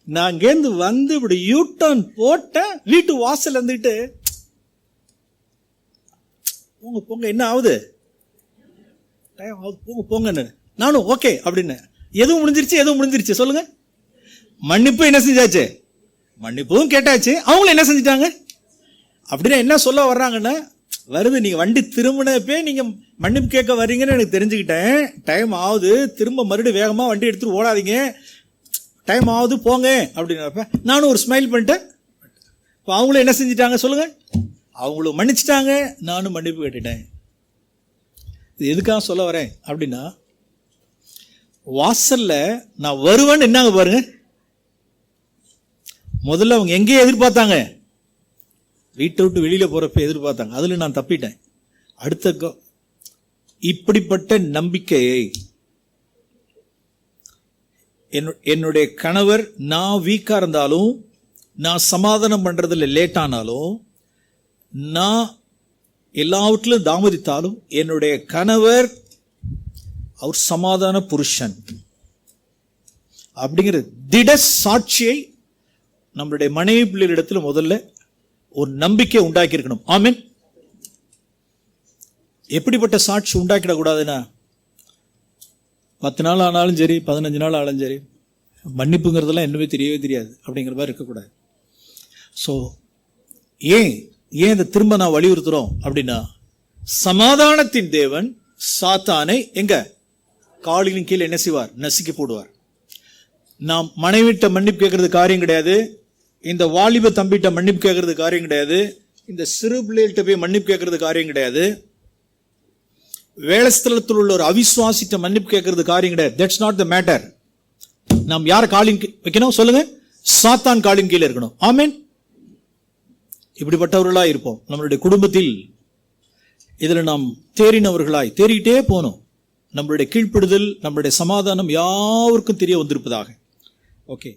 நான் இங்கேருந்து வந்து இப்படி யூட்டர்ன் போட்டேன், வீட்டு வாசல் இருந்துட்டு போங்க என்ன ஆகுது, டைம் ஆகுது, போங்கன்னு. நானும் ஓகே அப்படின்னு. எதுவும் முடிஞ்சிருச்சு சொல்லுங்க. மன்னிப்பு என்ன செஞ்சாச்சு, மன்னிப்பும் கேட்டாச்சு, அவங்களும் என்ன செஞ்சிட்டாங்க. அப்படின்னா என்ன சொல்ல வர்றாங்கன்னா, வருது, நீங்கள் வண்டி திரும்பினப்பே நீங்கள் மன்னிப்பு கேட்க வர்றீங்கன்னு எனக்கு தெரிஞ்சுக்கிட்டேன். டைம் ஆகுது, திரும்ப மறுபடியும் வேகமாக வண்டி எடுத்துகிட்டு ஓடாதீங்க, டைம் ஆகுது, போங்க அப்படின்னப்ப நானும் ஒரு ஸ்மைல் பண்ணிட்டேன். இப்போ அவங்களும் என்ன செஞ்சிட்டாங்க சொல்லுங்கள், அவங்களும் மன்னிச்சிட்டாங்க, நானும் மன்னிப்பு கேட்டுட்டேன். இது எதுக்காக சொல்ல வரேன் அப்படின்னா, வாசல்ல நான் வருவேன்னு என்னங்க பாருங்க. முதல்ல அவங்க எங்கேயே எதிர்பார்த்தாங்க, வீட்டை விட்டு வெளியில போறப்ப எதிர்பார்த்தாங்க. அதுல நான் தப்பிட்டேன். அடுத்த இப்படிப்பட்ட நம்பிக்கையை என்னுடைய கணவர், நான் வீக்கா இருந்தாலும், நான் சமாதானம் பண்றதுல லேட் ஆனாலும், நான் எல்லாவற்றிலும் தாமதித்தாலும், என்னுடைய கணவர் அவர் சமாதான புருஷன் அப்படிங்கிற திட சாட்சியை நம்மளுடைய மனைவி பிள்ளைகளிடத்தில் முதல்ல ஒரு நம்பிக்கை உண்டாக்கி இருக்கணும். ஆமென். எப்படிப்பட்ட சாட்சி உண்டாக்கிடக்கூடாதுன்னா, 10 நாள் ஆனாலும் சரி, 15 நாள் ஆனாலும் சரி, மன்னிப்புங்கிறதெல்லாம் என்னவே தெரியவே தெரியாது அப்படிங்கிற மாதிரி இருக்கக்கூடாது. ஸோ ஏன் இதை திரும்ப நான் வலியுறுத்துறோம் அப்படின்னா, சமாதானத்தின் தேவன் சாத்தானை எங்க காலின் கீழ் என்ன செய்வார்? நசுக்கி போடுவார். நாம் மனைவிட்ட மன்னிப்பு கேட்கறது காரியம் கிடையாது, இந்த வாலிப தம்பிட்ட மன்னிப்பு கேட்கறது காரியம் கிடையாது, இந்த சிறு பிள்ளைகிட்ட போய் மன்னிப்பு கேட்கறது காரியம் கிடையாது, வேலைஸ்தலத்தில் உள்ள ஒரு அவிசுவாசிட்ட மன்னிப்பு கேட்கறது காரியம் கிடையாது. That's not the matter. நாம் யார் காலின் வைக்கணும் சொல்லுங்க? சாத்தான் காலின் கீழே இருக்கணும். ஆமென். இப்படிப்பட்டவர்களாய் இருப்போம். நம்மளுடைய குடும்பத்தில் இதில் நாம் தேறிக்கிட்டே போனோம். நம்மளுடைய கீழ்ப்படுதல், நம்மளுடைய சமாதானம் யாருக்கும் தெரிய வந்திருப்பதாக. ஓகே.